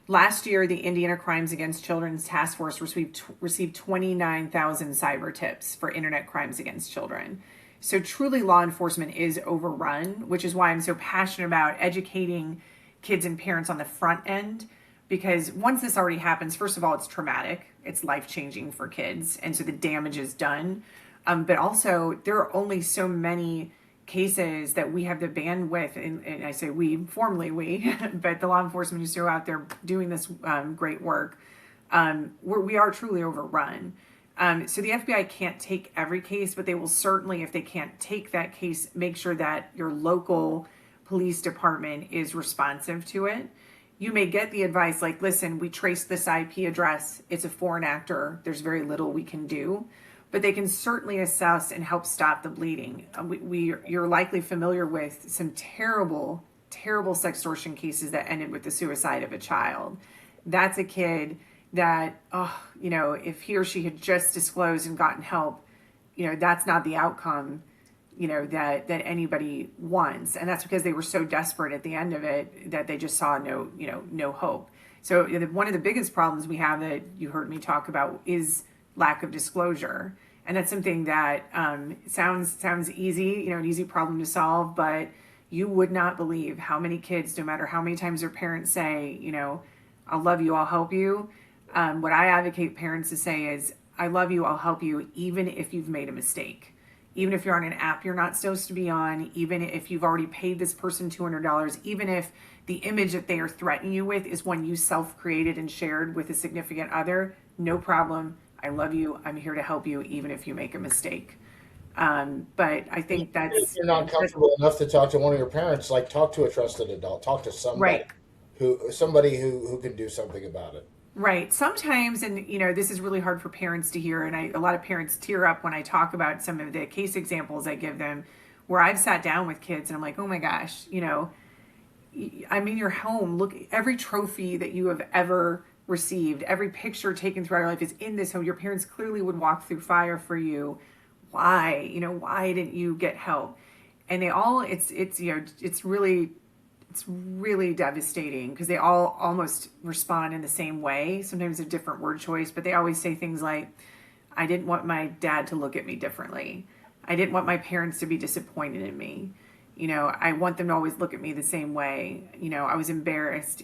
S2: last year. The Indiana Crimes Against Children's Task Force received 29,000 cyber tips for internet crimes against children. So truly, law enforcement is overrun, which is why I'm so passionate about educating kids and parents on the front end. Because once this already happens, first of all, it's traumatic. It's life-changing for kids. And so the damage is done. But also, there are only so many cases that we have the bandwidth, and I say we, formally we, but the law enforcement who's still out there doing this great work, we are truly overrun. So the FBI can't take every case, but they will certainly, if they can't take that case, make sure that your local police department is responsive to it. You may get the advice like, listen, we traced this IP address. It's a foreign actor. There's very little we can do. But they can certainly assess and help stop the bleeding. You're likely familiar with some terrible, terrible sextortion cases that ended with the suicide of a child. That's a kid that, if he or she had just disclosed and gotten help, that's not the outcome, that anybody wants. And that's because they were so desperate at the end of it that they just saw no hope. So one of the biggest problems we have that you heard me talk about is lack of disclosure. And that's something that sounds easy, an easy problem to solve, but you would not believe how many kids, no matter how many times their parents say, I'll love you, I'll help you. What I advocate parents to say is, I love you, I'll help you, even if you've made a mistake. Even if you're on an app you're not supposed to be on, even if you've already paid this person $200, even if the image that they are threatening you with is one you self-created and shared with a significant other, no problem. I love you. I'm here to help you, even if you make a mistake. But I think
S1: If you're not comfortable enough to talk to one of your parents, like talk to a trusted adult, talk to somebody
S2: right.
S1: who can do something about it.
S2: Right. Sometimes, and this is really hard for parents to hear, and a lot of parents tear up when I talk about some of the case examples I give them, where I've sat down with kids and I'm like, oh my gosh, I'm in your home. Look, every trophy that you have ever received, every picture taken throughout your life is in this home. Your parents clearly would walk through fire for you. Why? Why didn't you get help? And they all, it's really devastating because they all almost respond in the same way. Sometimes a different word choice, but they always say things like, I didn't want my dad to look at me differently. I didn't want my parents to be disappointed in me. I want them to always look at me the same way. I was embarrassed,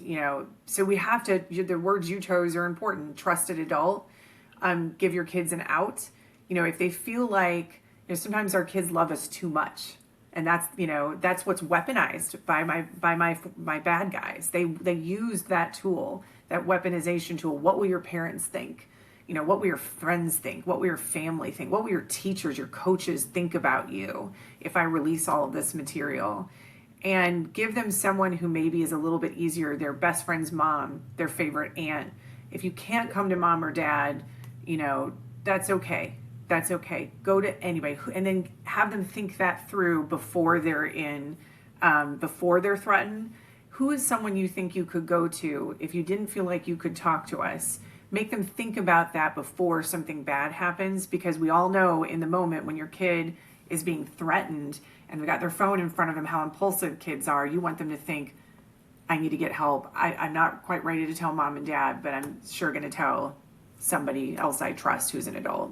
S2: so we have to, the words you chose are important. Trusted adult, give your kids an out. If they feel like, sometimes our kids love us too much. And that's what's weaponized by my bad guys. They use that tool, that weaponization tool. What will your parents think? What will your friends think? What will your family think? What will your teachers, your coaches think about you if I release all of this material? And give them someone who maybe is a little bit easier, their best friend's mom, their favorite aunt. If you can't come to mom or dad, that's okay. That's okay. Go to anybody, and then have them think that through before they're threatened. Who is someone you think you could go to if you didn't feel like you could talk to us? Make them think about that before something bad happens, because we all know in the moment when your kid is being threatened and they got their phone in front of them, how impulsive kids are. You want them to think, I need to get help. I'm not quite ready to tell mom and dad, but I'm sure going to tell somebody else I trust who's an adult.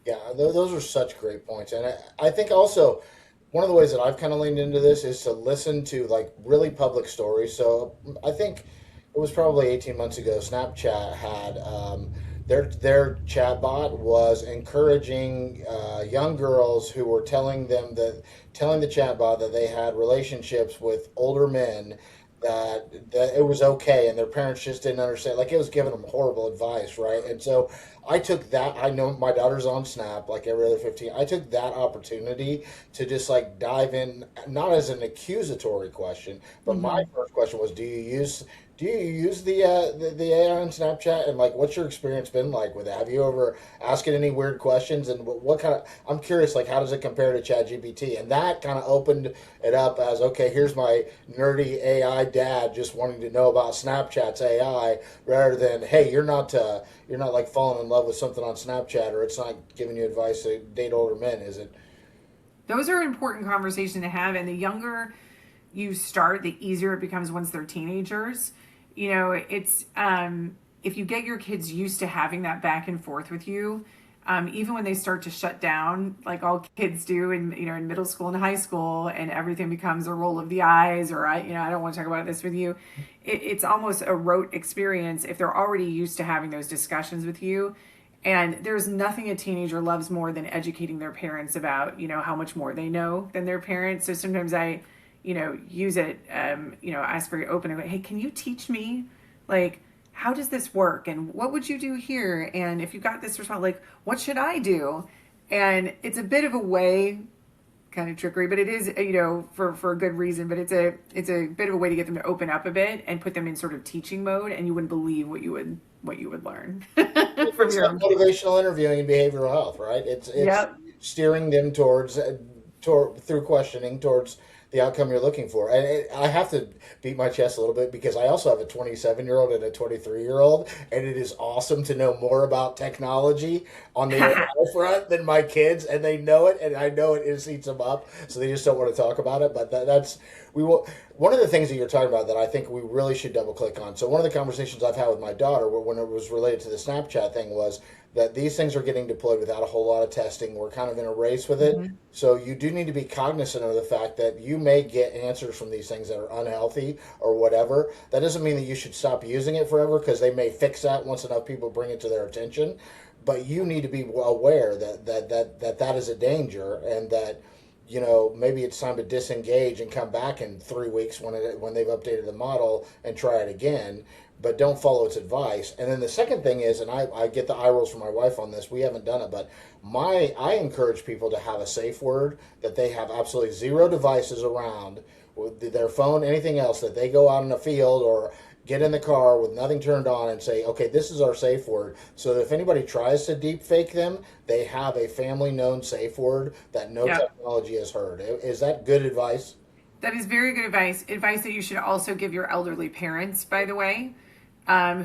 S1: Yeah, those are such great points. And I think also one of the ways that I've kind of leaned into this is to listen to like really public stories. So I think it was probably 18 months ago, Snapchat had their chatbot was encouraging young girls who were telling the chatbot that they had relationships with older men, that it was okay, and their parents just didn't understand. Like, it was giving them horrible advice, right? And so I took that. I know my daughter's on Snap like every other 15. I took that opportunity to just like dive in, not as an accusatory question, but my
S2: Mm-hmm.
S1: first question was, do you use the AI on Snapchat, and like what's your experience been like with it? Have you ever asked it any weird questions, and what kind of, I'm curious, like how does it compare to ChatGPT? And that kind of opened it up as, okay, here's my nerdy AI dad just wanting to know about Snapchat's AI, rather than, hey, you're not like falling in love with something on Snapchat, or it's not giving you advice to date older men, is it?
S2: Those are important conversations to have. And the younger you start, the easier it becomes once they're teenagers. It's if you get your kids used to having that back and forth with you, even when they start to shut down, like all kids do in middle school and high school, and everything becomes a roll of the eyes, or I don't want to talk about this with you. It's almost a rote experience if they're already used to having those discussions with you. And there's nothing a teenager loves more than educating their parents about, how much more they know than their parents. So sometimes I, use it, ask very open. Hey, can you teach me, like, how does this work? And what would you do here? And if you got this response, like, what should I do? And it's a bit of a way, kind of trickery, but it is, for a good reason. But it's a bit of a way to get them to open up a bit and put them in sort of teaching mode. And you wouldn't believe what you would learn from
S1: It's
S2: your
S1: like
S2: own.
S1: motivational interviewing and behavioral health, right? It's
S2: Yep.
S1: steering them through questioning towards the outcome you're looking for. And I have to beat my chest a little bit because I also have a 27-year-old and a 23-year-old, and it is awesome to know more about technology on the AI front than my kids, and they know it, and I know it eats them up, so they just don't want to talk about it. But that's we will. one of the things that you're talking about that I think we really should double click on. So one of the conversations I've had with my daughter when it was related to the Snapchat thing was that these things are getting deployed without a whole lot of testing. We're kind of in a race with it.
S2: Mhm.
S1: So you do need to be cognizant of the fact that you may get answers from these things that are unhealthy or whatever. That doesn't mean that you should stop using it forever, because they may fix that once enough people bring it to their attention. But you need to be aware that is a danger, and that maybe it's time to disengage and come back in 3 weeks when they've updated the model and try it again. But don't follow its advice. And then the second thing is, and I get the eye rolls from my wife on this. We haven't done it, but I encourage people to have a safe word, that they have absolutely zero devices around with their phone, anything else, that they go out in the field or get in the car with nothing turned on and say, okay, this is our safe word. So that if anybody tries to deep fake them, they have a family known safe word that no
S2: Yep.
S1: technology has heard. Is that good advice?
S2: That is very good advice. Advice that you should also give your elderly parents, by the way,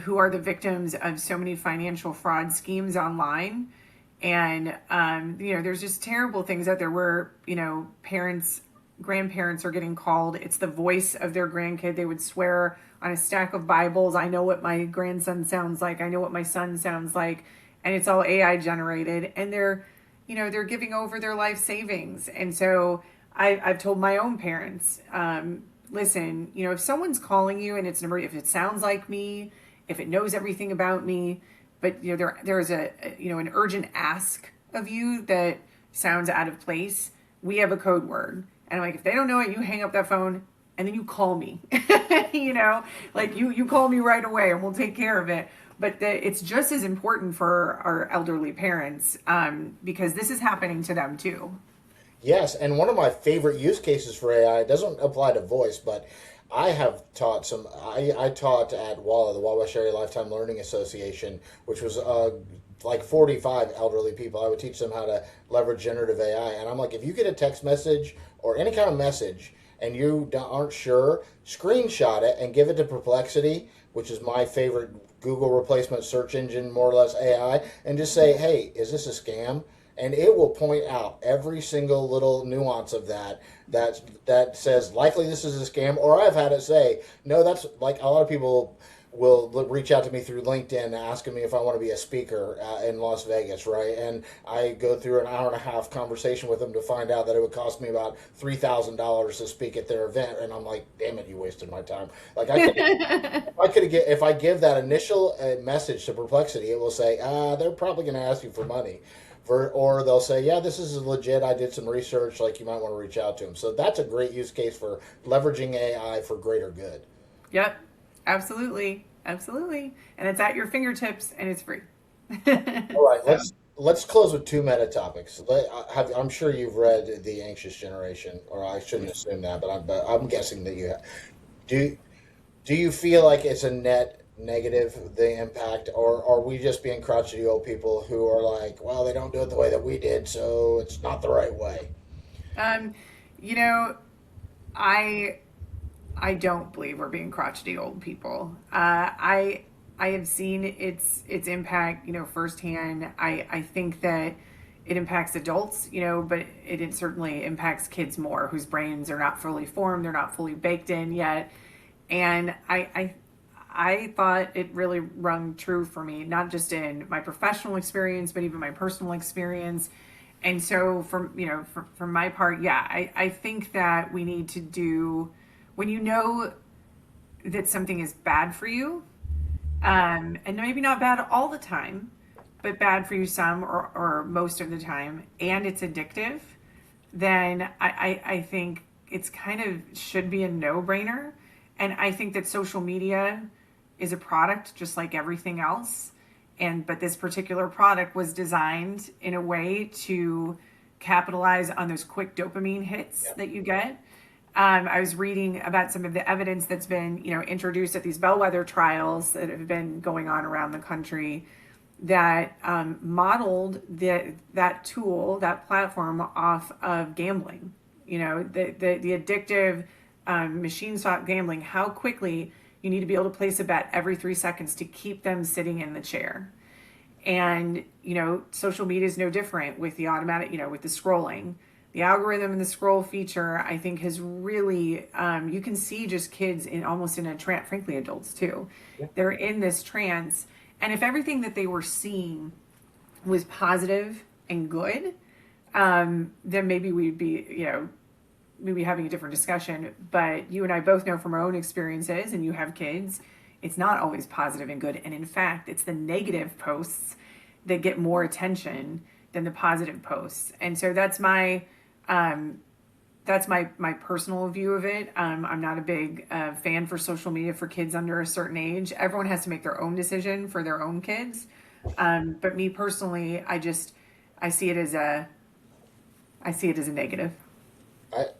S2: who are the victims of so many financial fraud schemes online. And, there's just terrible things out there where, grandparents are getting called. It's the voice of their grandkid. They would swear on a stack of Bibles, I know what my grandson sounds like. I know what my son sounds like. And it's all AI generated. And they're giving over their life savings. And so I've told my own parents, listen, if someone's calling you and if it sounds like me, if it knows everything about me, but there's an urgent ask of you that sounds out of place, we have a code word. And I'm like, if they don't know it, you hang up that phone and then you call me. You call me right away and we'll take care of it. But it's just as important for our elderly parents, because this is happening to them too.
S1: Yes, and one of my favorite use cases for AI, it doesn't apply to voice, but I have taught I taught at WALA, the Wabash Area Lifetime Learning Association, which was like 45 elderly people. I would teach them how to leverage generative AI. And I'm like, if you get a text message or any kind of message and you aren't sure, screenshot it and give it to Perplexity, which is my favorite Google replacement search engine, more or less AI, and just say, hey, is this a scam? And it will point out every single little nuance of that says likely this is a scam. Or I've had it say, no, that's like a lot of people will reach out to me through LinkedIn asking me if I want to be a speaker in Las Vegas, right? And I go through an hour and a half conversation with them to find out that it would cost me about $3,000 to speak at their event, and I'm like, damn it, you wasted my time. Like if I give that initial message to Perplexity, it will say, they're probably going to ask you for money. Or they'll say, yeah, this is legit. I did some research. Like, you might want to reach out to them. So that's a great use case for leveraging AI for greater good.
S2: Yep. Absolutely. Absolutely. And it's at your fingertips and it's free.
S1: All right,
S2: So,
S1: let's close with two meta topics. I'm sure you've read The Anxious Generation, or I shouldn't assume that, but I'm guessing that you have. Do do you feel like it's a net negative, the impact, or are we just being crotchety old people who are like, well, they don't do it the way that we did, so it's not the right way?
S2: um, you know, I I don't believe we're being crotchety old people. I have seen its impact, firsthand. I think that it impacts adults, but it certainly impacts kids more, whose brains are not fully formed, they're not fully baked in yet. And I thought it really rung true for me, not just in my professional experience, but even my personal experience. And so from my part, yeah, I think that we need to do, when you know that something is bad for you, and maybe not bad all the time, but bad for you some or most of the time, and it's addictive, then I think it's kind of should be a no-brainer. And I think that social media is a product just like everything else. But this particular product was designed in a way to capitalize on those quick dopamine hits that you get. I was reading about some of the evidence that's been, introduced at these bellwether trials that have been going on around the country that modeled that tool, that platform off of gambling. The addictive machine stop gambling, how quickly you need to be able to place a bet every 3 seconds to keep them sitting in the chair. And, social media is no different with the automatic, with the scrolling. The algorithm and the scroll feature, I think, has really, you can see just kids in almost in a trance, frankly, adults too.
S1: Yeah.
S2: They're in this trance. And if everything that they were seeing was positive and good, then maybe we'd be, maybe having a different discussion. But you and I both know from our own experiences, and you have kids, it's not always positive and good. And in fact, it's the negative posts that get more attention than the positive posts. And so that's my personal view of it. I'm not a big fan for social media for kids under a certain age. Everyone has to make their own decision for their own kids. But me personally, I see it as a negative.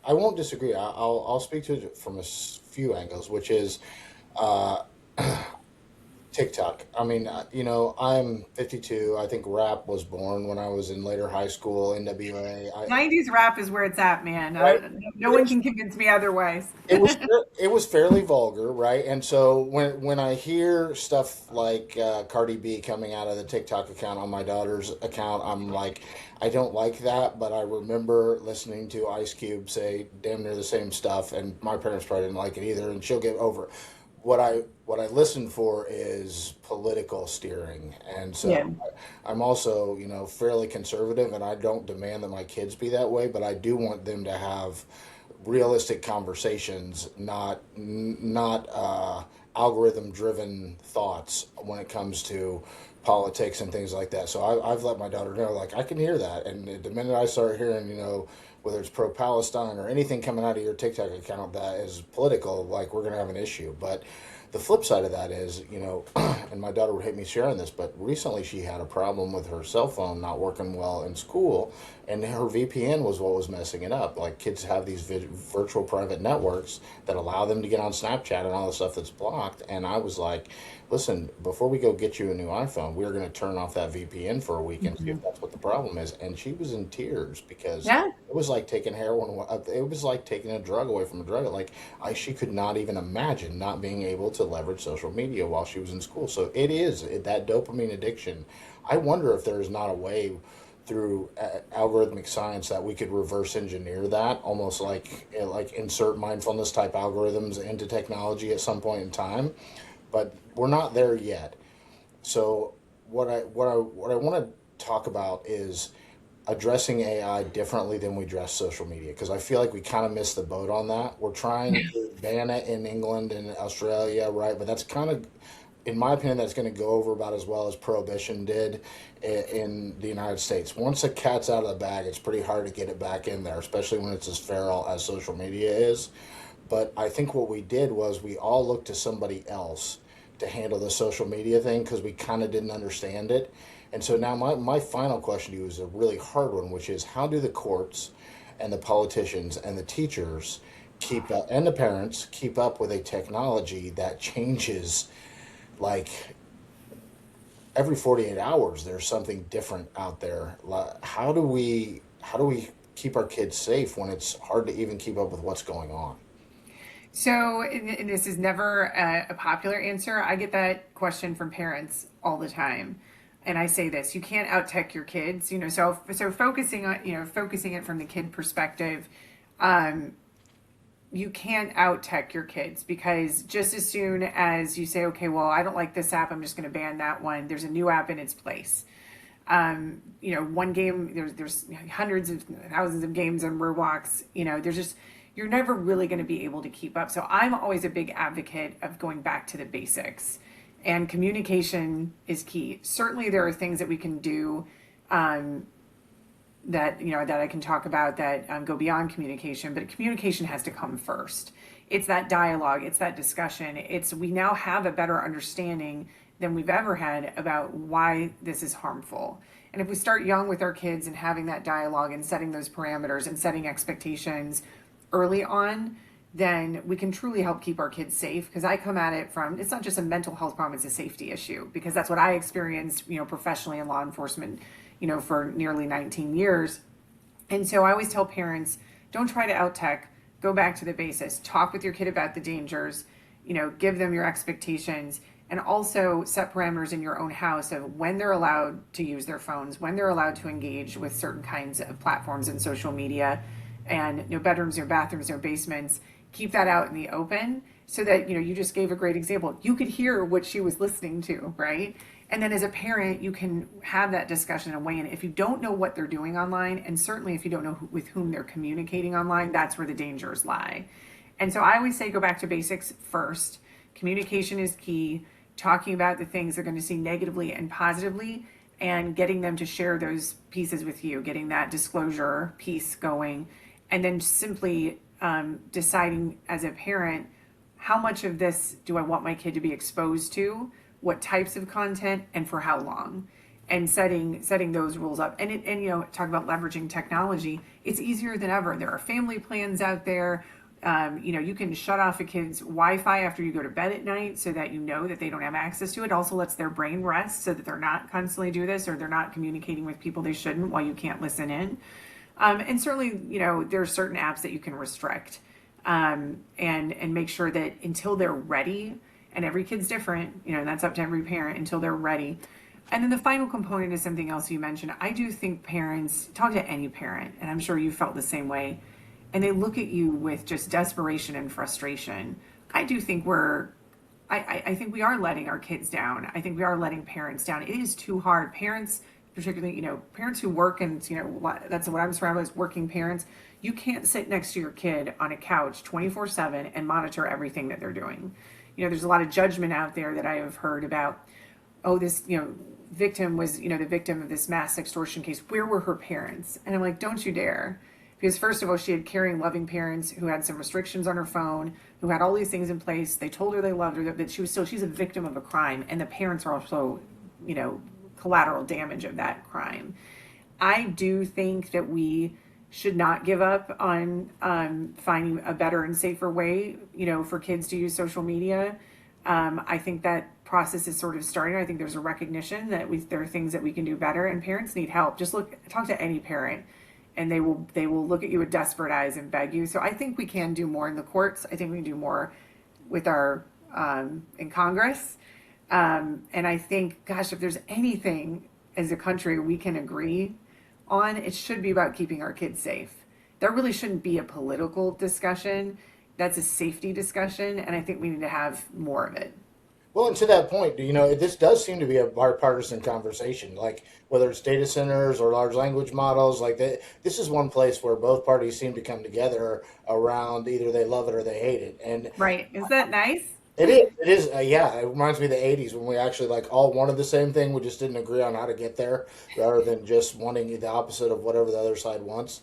S1: I won't disagree. I'll speak to it from few angles, which is uh, TikTok. I mean, I'm 52. I think rap was born when I was in later high school, NWA.
S2: 90s rap is where it's at, man.
S1: Right?
S2: No one can convince me otherwise.
S1: It was fairly vulgar, right? And so when I hear stuff like Cardi B coming out of the TikTok account on my daughter's account, I'm like, I don't like that. But I remember listening to Ice Cube say damn near the same stuff, and my parents probably didn't like it either. And she'll get over it. What I listen for is political steering, and so
S2: Yeah.
S1: I'm also fairly conservative, and I don't demand that my kids be that way, but I do want them to have realistic conversations, not algorithm driven thoughts when it comes to politics and things like that. So I've let my daughter know, like, I can hear that, and the minute I start hearing whether it's pro Palestine or anything coming out of your TikTok account that is political, like, we're gonna have an issue. But the flip side of that is, and my daughter would hate me sharing this, but recently she had a problem with her cell phone not working well in school, and her VPN was what was messing it up. Like, kids have these virtual private networks that allow them to get on Snapchat and all the stuff that's blocked. And I was like, listen, before we go get you a new iPhone, we're going to turn off that VPN for a week and see if that's what the problem is. And she was in tears because
S2: Yeah.
S1: it was like taking heroin. It was like taking a drug away from a drug. Like, she could not even imagine not being able to leverage social media while she was in school. So that dopamine addiction. I wonder if there is not a way through algorithmic science that we could reverse engineer that, almost like insert mindfulness type algorithms into technology at some point in time. But we're not there yet. So what I want to talk about is addressing AI differently than we address social media, because I feel like we kind of missed the boat on that. We're trying to ban it in England and Australia, right? But that's kind of, in my opinion, that's going to go over about as well as prohibition did in the United States. Once a cat's out of the bag, it's pretty hard to get it back in there, especially when it's as feral as social media is. But I think what we did was we all looked to somebody else to handle the social media thing because we kind of didn't understand it. And so now my final question to you is a really hard one, which is, how do the courts and the politicians and the teachers keep up, and the parents keep up with a technology that changes, like, every 48 hours there's something different out there? How do we keep our kids safe when it's hard to even keep up with what's going on?
S2: So, and this is never a popular answer. I get that question from parents all the time. And I say this, you can't out tech your kids, so focusing on, focusing it from the kid perspective, you can't out tech your kids, because just as soon as you say, okay, well, I don't like this app, I'm just going to ban that one, there's a new app in its place. One game, there's hundreds of thousands of games on Roblox, you're never really going to be able to keep up. So I'm always a big advocate of going back to the basics, and communication is key. Certainly there are things that we can do, that I can talk about that go beyond communication, but communication has to come first. It's that dialogue, it's that discussion. We now have a better understanding than we've ever had about why this is harmful. And if we start young with our kids and having that dialogue and setting those parameters and setting expectations early on, then we can truly help keep our kids safe. Because I come at it from, it's not just a mental health problem, it's a safety issue. Because that's what I experienced, professionally in law enforcement, for nearly 19 years. And so I always tell parents, don't try to out tech, go back to the basics, talk with your kid about the dangers, give them your expectations, and also set parameters in your own house of when they're allowed to use their phones, when they're allowed to engage with certain kinds of platforms and social media, and no bedrooms, no bathrooms, no basements. Keep that out in the open so that, you just gave a great example. You could hear what she was listening to, right? And then as a parent, you can have that discussion and weigh in. If you don't know what they're doing online, and certainly if you don't know with whom they're communicating online, that's where the dangers lie. And so I always say go back to basics first. Communication is key. Talking about the things they're going to see negatively and positively, and getting them to share those pieces with you, getting that disclosure piece going, and then simply deciding as a parent, how much of this do I want my kid to be exposed to, what types of content, and for how long, and setting those rules up. And talk about leveraging technology. It's easier than ever. There are family plans out there. You can shut off a kid's Wi-Fi after you go to bed at night so that you know that they don't have access to it. Also lets their brain rest so that they're not constantly do this, or they're not communicating with people they shouldn't while you can't listen in. And certainly, there are certain apps that you can restrict, and make sure that until they're ready, and every kid's different, and that's up to every parent, until they're ready. And then the final component is something else you mentioned. I do think parents, talk to any parent, and I'm sure you felt the same way, and they look at you with just desperation and frustration. I do think I think we are letting our kids down. I think we are letting parents down. It is too hard. Parents, particularly, parents who work, and, that's what I'm surrounded with, is working parents. You can't sit next to your kid on a couch 24/7 and monitor everything that they're doing. There's a lot of judgment out there that I have heard about, oh, this, victim was, the victim of this mass extortion case. Where were her parents? And I'm like, don't you dare. Because first of all, she had caring, loving parents who had some restrictions on her phone, who had all these things in place. They told her they loved her, that she's a victim of a crime. And the parents are also, collateral damage of that crime. I do think that we should not give up on finding a better and safer way, for kids to use social media. I think that process is sort of starting. I think there's a recognition that there are things that we can do better, and parents need help. Just talk to any parent, and they will look at you with desperate eyes and beg you. So I think we can do more in the courts. I think we can do more with our in Congress. And I think, gosh, if there's anything as a country we can agree on, it should be about keeping our kids safe. There really shouldn't be a political discussion. That's a safety discussion, and I think we need to have more of it.
S1: Well, and to that point, this does seem to be a bipartisan conversation. Like whether it's data centers or large language models, this is one place where both parties seem to come together around either they love it or they hate it. And
S2: right, is that nice?
S1: It is. It is. Yeah, it reminds me of the '80s when we actually all wanted the same thing. We just didn't agree on how to get there, rather than just wanting the opposite of whatever the other side wants.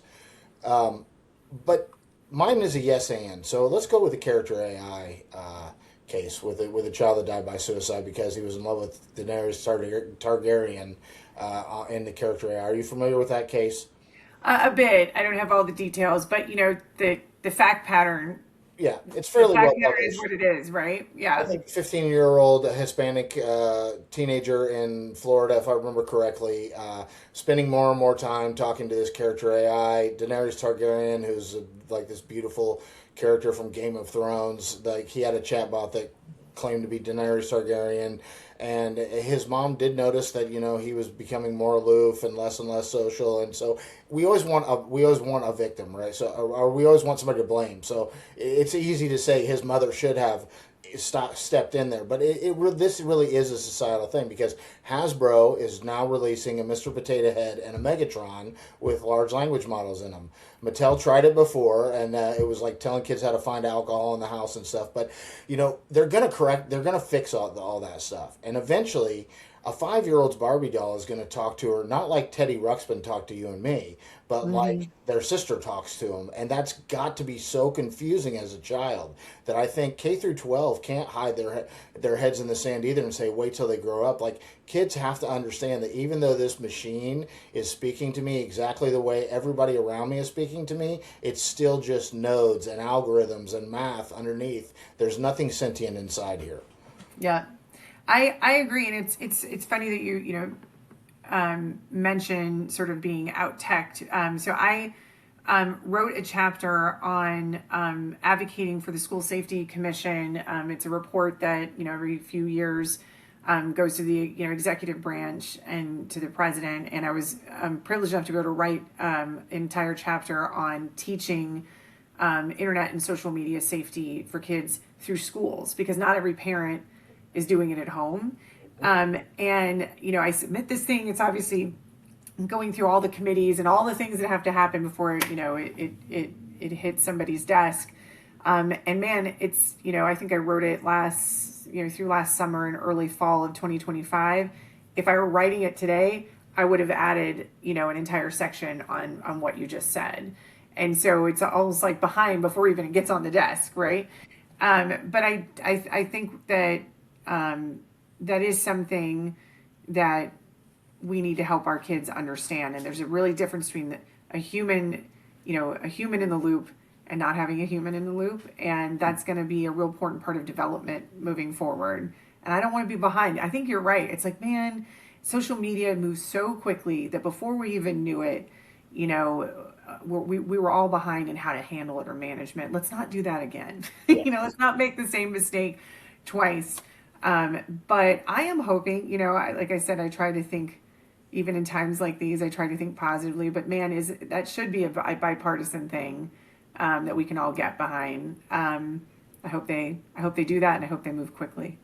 S1: But mine is a yes and. So let's go with the Character.AI case with a child that died by suicide because he was in love with Daenerys Targaryen in the Character.AI. Are you familiar with that case?
S2: A bit. I don't have all the details, but the fact pattern.
S1: Yeah, it's fairly well
S2: pattern
S1: published.
S2: Is what it is, right? Yeah.
S1: I think 15-year-old Hispanic teenager in Florida, if I remember correctly, spending more and more time talking to this Character.AI, Daenerys Targaryen, who's this beautiful character from Game of Thrones. He had a chatbot that claimed to be Daenerys Targaryen, and his mom did notice that he was becoming more aloof and less social, and so we always want a victim, right? So or we always want somebody to blame. So it's easy to say his mother should have stepped in there, but this really is a societal thing because Hasbro is now releasing a Mr. Potato Head and a Megatron with large language models in them. Mattel tried it before, and it was like telling kids how to find alcohol in the house and stuff. But they're gonna fix all that stuff, and eventually a 5-year-old's Barbie doll is going to talk to her, not like Teddy Ruxpin talked to you and me, but like their sister talks to them. And that's got to be so confusing as a child that I think K through 12 can't hide their heads in the sand either and say, wait till they grow up. Like, kids have to understand that even though this machine is speaking to me exactly the way everybody around me is speaking to me, it's still just nodes and algorithms and math underneath. There's nothing sentient inside here.
S2: Yeah. I agree, and it's funny that you mention sort of being out teched. So I wrote a chapter on advocating for the School Safety Commission. It's a report that every few years goes to the executive branch and to the president. And I was privileged enough to be able to write an entire chapter on teaching internet and social media safety for kids through schools, because not every parent is doing it at home. And I submit this thing. It's obviously going through all the committees and all the things that have to happen before it hits somebody's desk. And man, it's I think I wrote it through last summer and early fall of 2025. If I were writing it today, I would have added an entire section on what you just said. And so it's almost like behind before even it gets on the desk, right? But I think that that is something that we need to help our kids understand. And there's a really difference between a human in the loop and not having a human in the loop. And that's going to be a real important part of development moving forward. And I don't want to be behind. I think you're right. It's like, man, social media moves so quickly that before we even knew it, we were all behind in how to handle it or management. Let's not do that again. Let's not make the same mistake twice. But I am hoping, like I said, I try to think, even in times like these, I try to think positively, but man, that should be a bipartisan thing that we can all get behind. I hope they do that, and I hope they move quickly.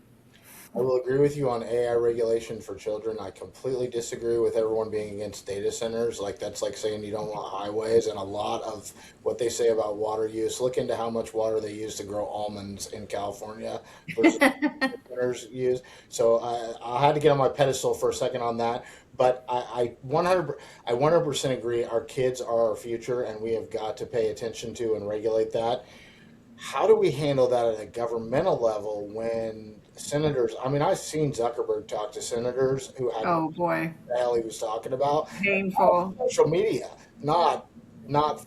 S1: I will agree with you on AI regulation for children. I completely disagree with everyone being against data centers. Like, that's like saying you don't want highways, and a lot of what they say about water use. Look into how much water they use to grow almonds in California versus centers use. So I had to get on my pedestal for a second on that. But I 100% agree. Our kids are our future, and we have got to pay attention to and regulate that. How do we handle that at a governmental level when senators? I mean, I've seen Zuckerberg talk to senators who had
S2: Oh boy,
S1: what the hell he was talking about.
S2: painful.
S1: Social media, not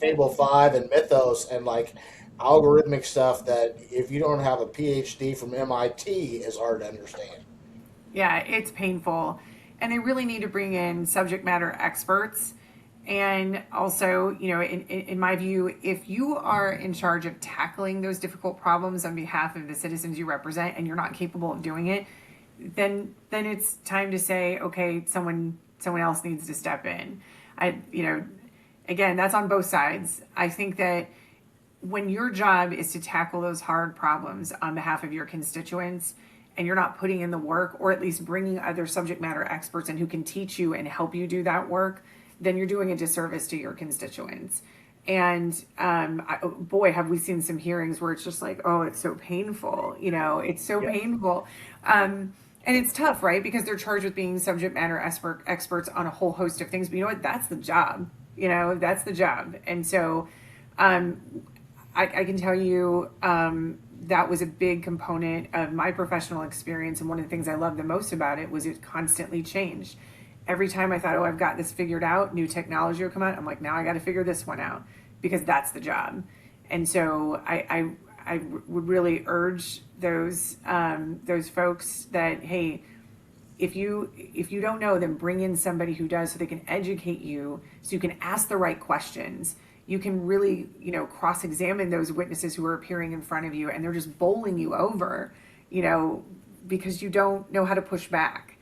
S1: Fable 5 and Mythos and like algorithmic stuff that if you don't have a PhD from MIT is hard to understand.
S2: Yeah, it's painful. And they really need to bring in subject matter experts. And also, in my view, if you are in charge of tackling those difficult problems on behalf of the citizens you represent and you're not capable of doing it, then it's time to say, okay, someone else needs to step in. Again, that's on both sides. I think that when your job is to tackle those hard problems on behalf of your constituents, and you're not putting in the work, or at least bringing other subject matter experts in who can teach you and help you do that work, then you're doing a disservice to your constituents. And boy, have we seen some hearings where it's just like, oh, it's so painful. It's so painful. And it's tough, right? Because they're charged with being subject matter experts on a whole host of things. But you know what? That's the job. That's the job. And so I can tell you, that was a big component of my professional experience. And one of the things I loved the most about it was it constantly changed. Every time I thought, oh, I've got this figured out, new technology will come out. I'm like, now I got to figure this one out, because that's the job. And so I would really urge those folks that, hey, if you don't know, then bring in somebody who does, so they can educate you, so you can ask the right questions. You can really, cross-examine those witnesses who are appearing in front of you, and they're just bowling you over, because you don't know how to push back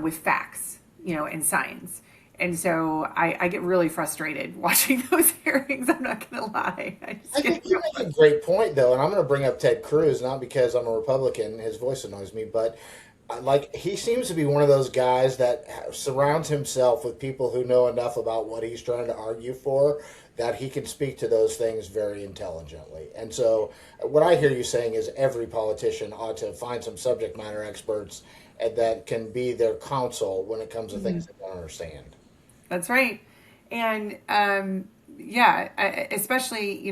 S2: with facts, and science. And so I get really frustrated watching those hearings. I'm not going to lie.
S1: I think you make a great point, though, and I'm going to bring up Ted Cruz, not because I'm a Republican, his voice annoys me, but he seems to be one of those guys that surrounds himself with people who know enough about what he's trying to argue for that he can speak to those things very intelligently. And so what I hear you saying is every politician ought to find some subject matter experts that can be their counsel when it comes to things they don't understand.
S2: That's right. And especially,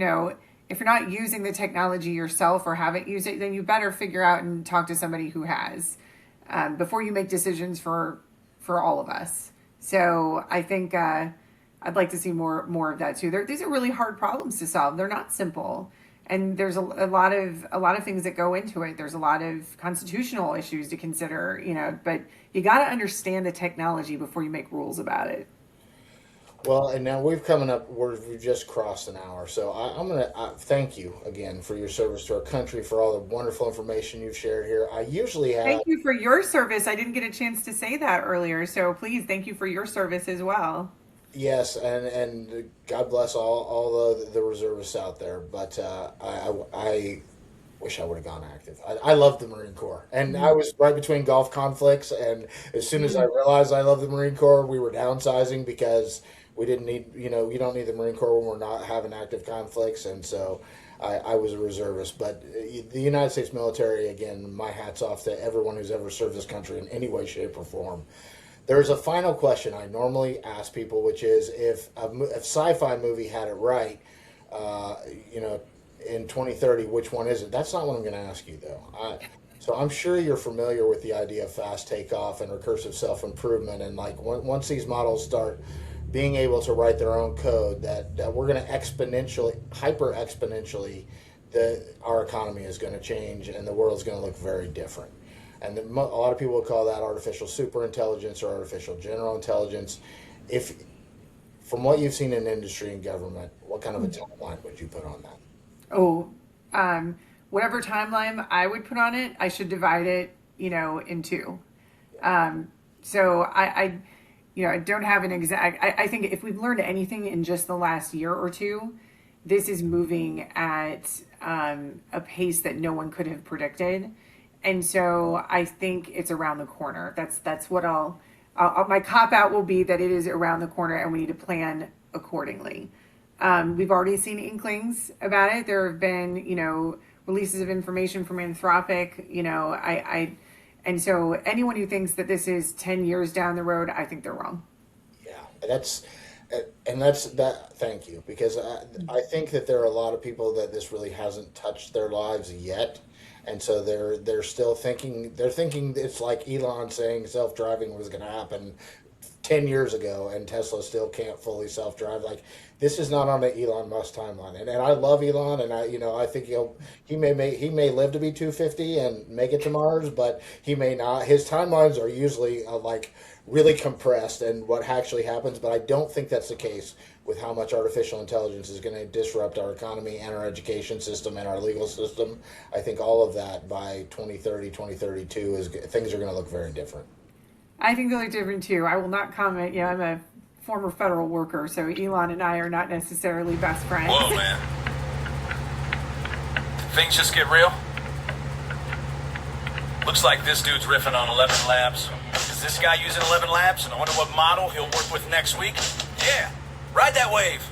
S2: if you're not using the technology yourself or haven't used it, then you better figure out and talk to somebody who has, before you make decisions for all of us. So I think I'd like to see more of that too. These are really hard problems to solve. They're not simple, and there's a lot of things that go into it. There's a lot of constitutional issues to consider, but you got to understand the technology before you make rules about it.
S1: Well, and now we've just crossed an hour. So I'm going to thank you again for your service to our country, for all the wonderful information you've shared here. I usually have,
S2: Thank you for your service. I didn't get a chance to say that earlier, so please thank you for your service as well.
S1: yes, and God bless all the reservists out there. But I wish I would have gone active. I love the Marine Corps, and I
S2: Mhm.
S1: was right between Gulf conflicts. And as soon as I
S2: Mhm.
S1: realized I love the Marine Corps, we were downsizing because we didn't need, you don't need the Marine Corps when we're not having active conflicts. And so I was a reservist. But the United States military, again, my hat's off to everyone who's ever served this country in any way, shape, or form. There's a final question I normally ask people, which is if sci-fi movie had it right, uh, you know, in 2030, which one is it? That's not what I'm going to ask you, though. So I'm sure you're familiar with the idea of fast takeoff and recursive self-improvement, and like once these models start being able to write their own code, that we're going to hyper exponentially, our economy is going to change and the world's going to look very different. And a lot of people would call that artificial superintelligence or artificial general intelligence. If From what you've seen in industry and government, what kind of a timeline would you put on that?
S2: Oh, um, whatever timeline I would put on it, I should divide it, in two. Um, so I don't have an exact. I think if we've learned anything in just the last year or two, this is moving at a pace that no one could have predicted, and so I think it's around the corner. That's what my cop out will be, that it is around the corner, and we need to plan accordingly. We've already seen inklings about it. There have been, releases of information from Anthropic. And so anyone who thinks that this is 10 years down the road, I think they're wrong.
S1: Yeah, that's that. Thank you, because I think that there are a lot of people that this really hasn't touched their lives yet, and so they're still thinking. They're thinking it's like Elon saying self driving was going to happen 10 years ago, and Tesla still can't fully self drive. Like, this is not on the Elon Musk timeline, and I love Elon, and I think he may live to be 250 and make it to Mars, but he may not. His timelines are usually like really compressed and what actually happens, but I don't think that's the case with how much artificial intelligence is going to disrupt our economy and our education system and our legal system. I think all of that by 2030, 2032 is things are going to look very different.
S2: I think they look different too. I will not comment. I'm a former federal worker, so Elon and I are not necessarily best friends.
S3: Whoa, man. Things just get real. Looks like this dude's riffing on 11 Labs. Is this guy using 11 Labs? And I wonder what model he'll work with next week? Yeah, ride that wave.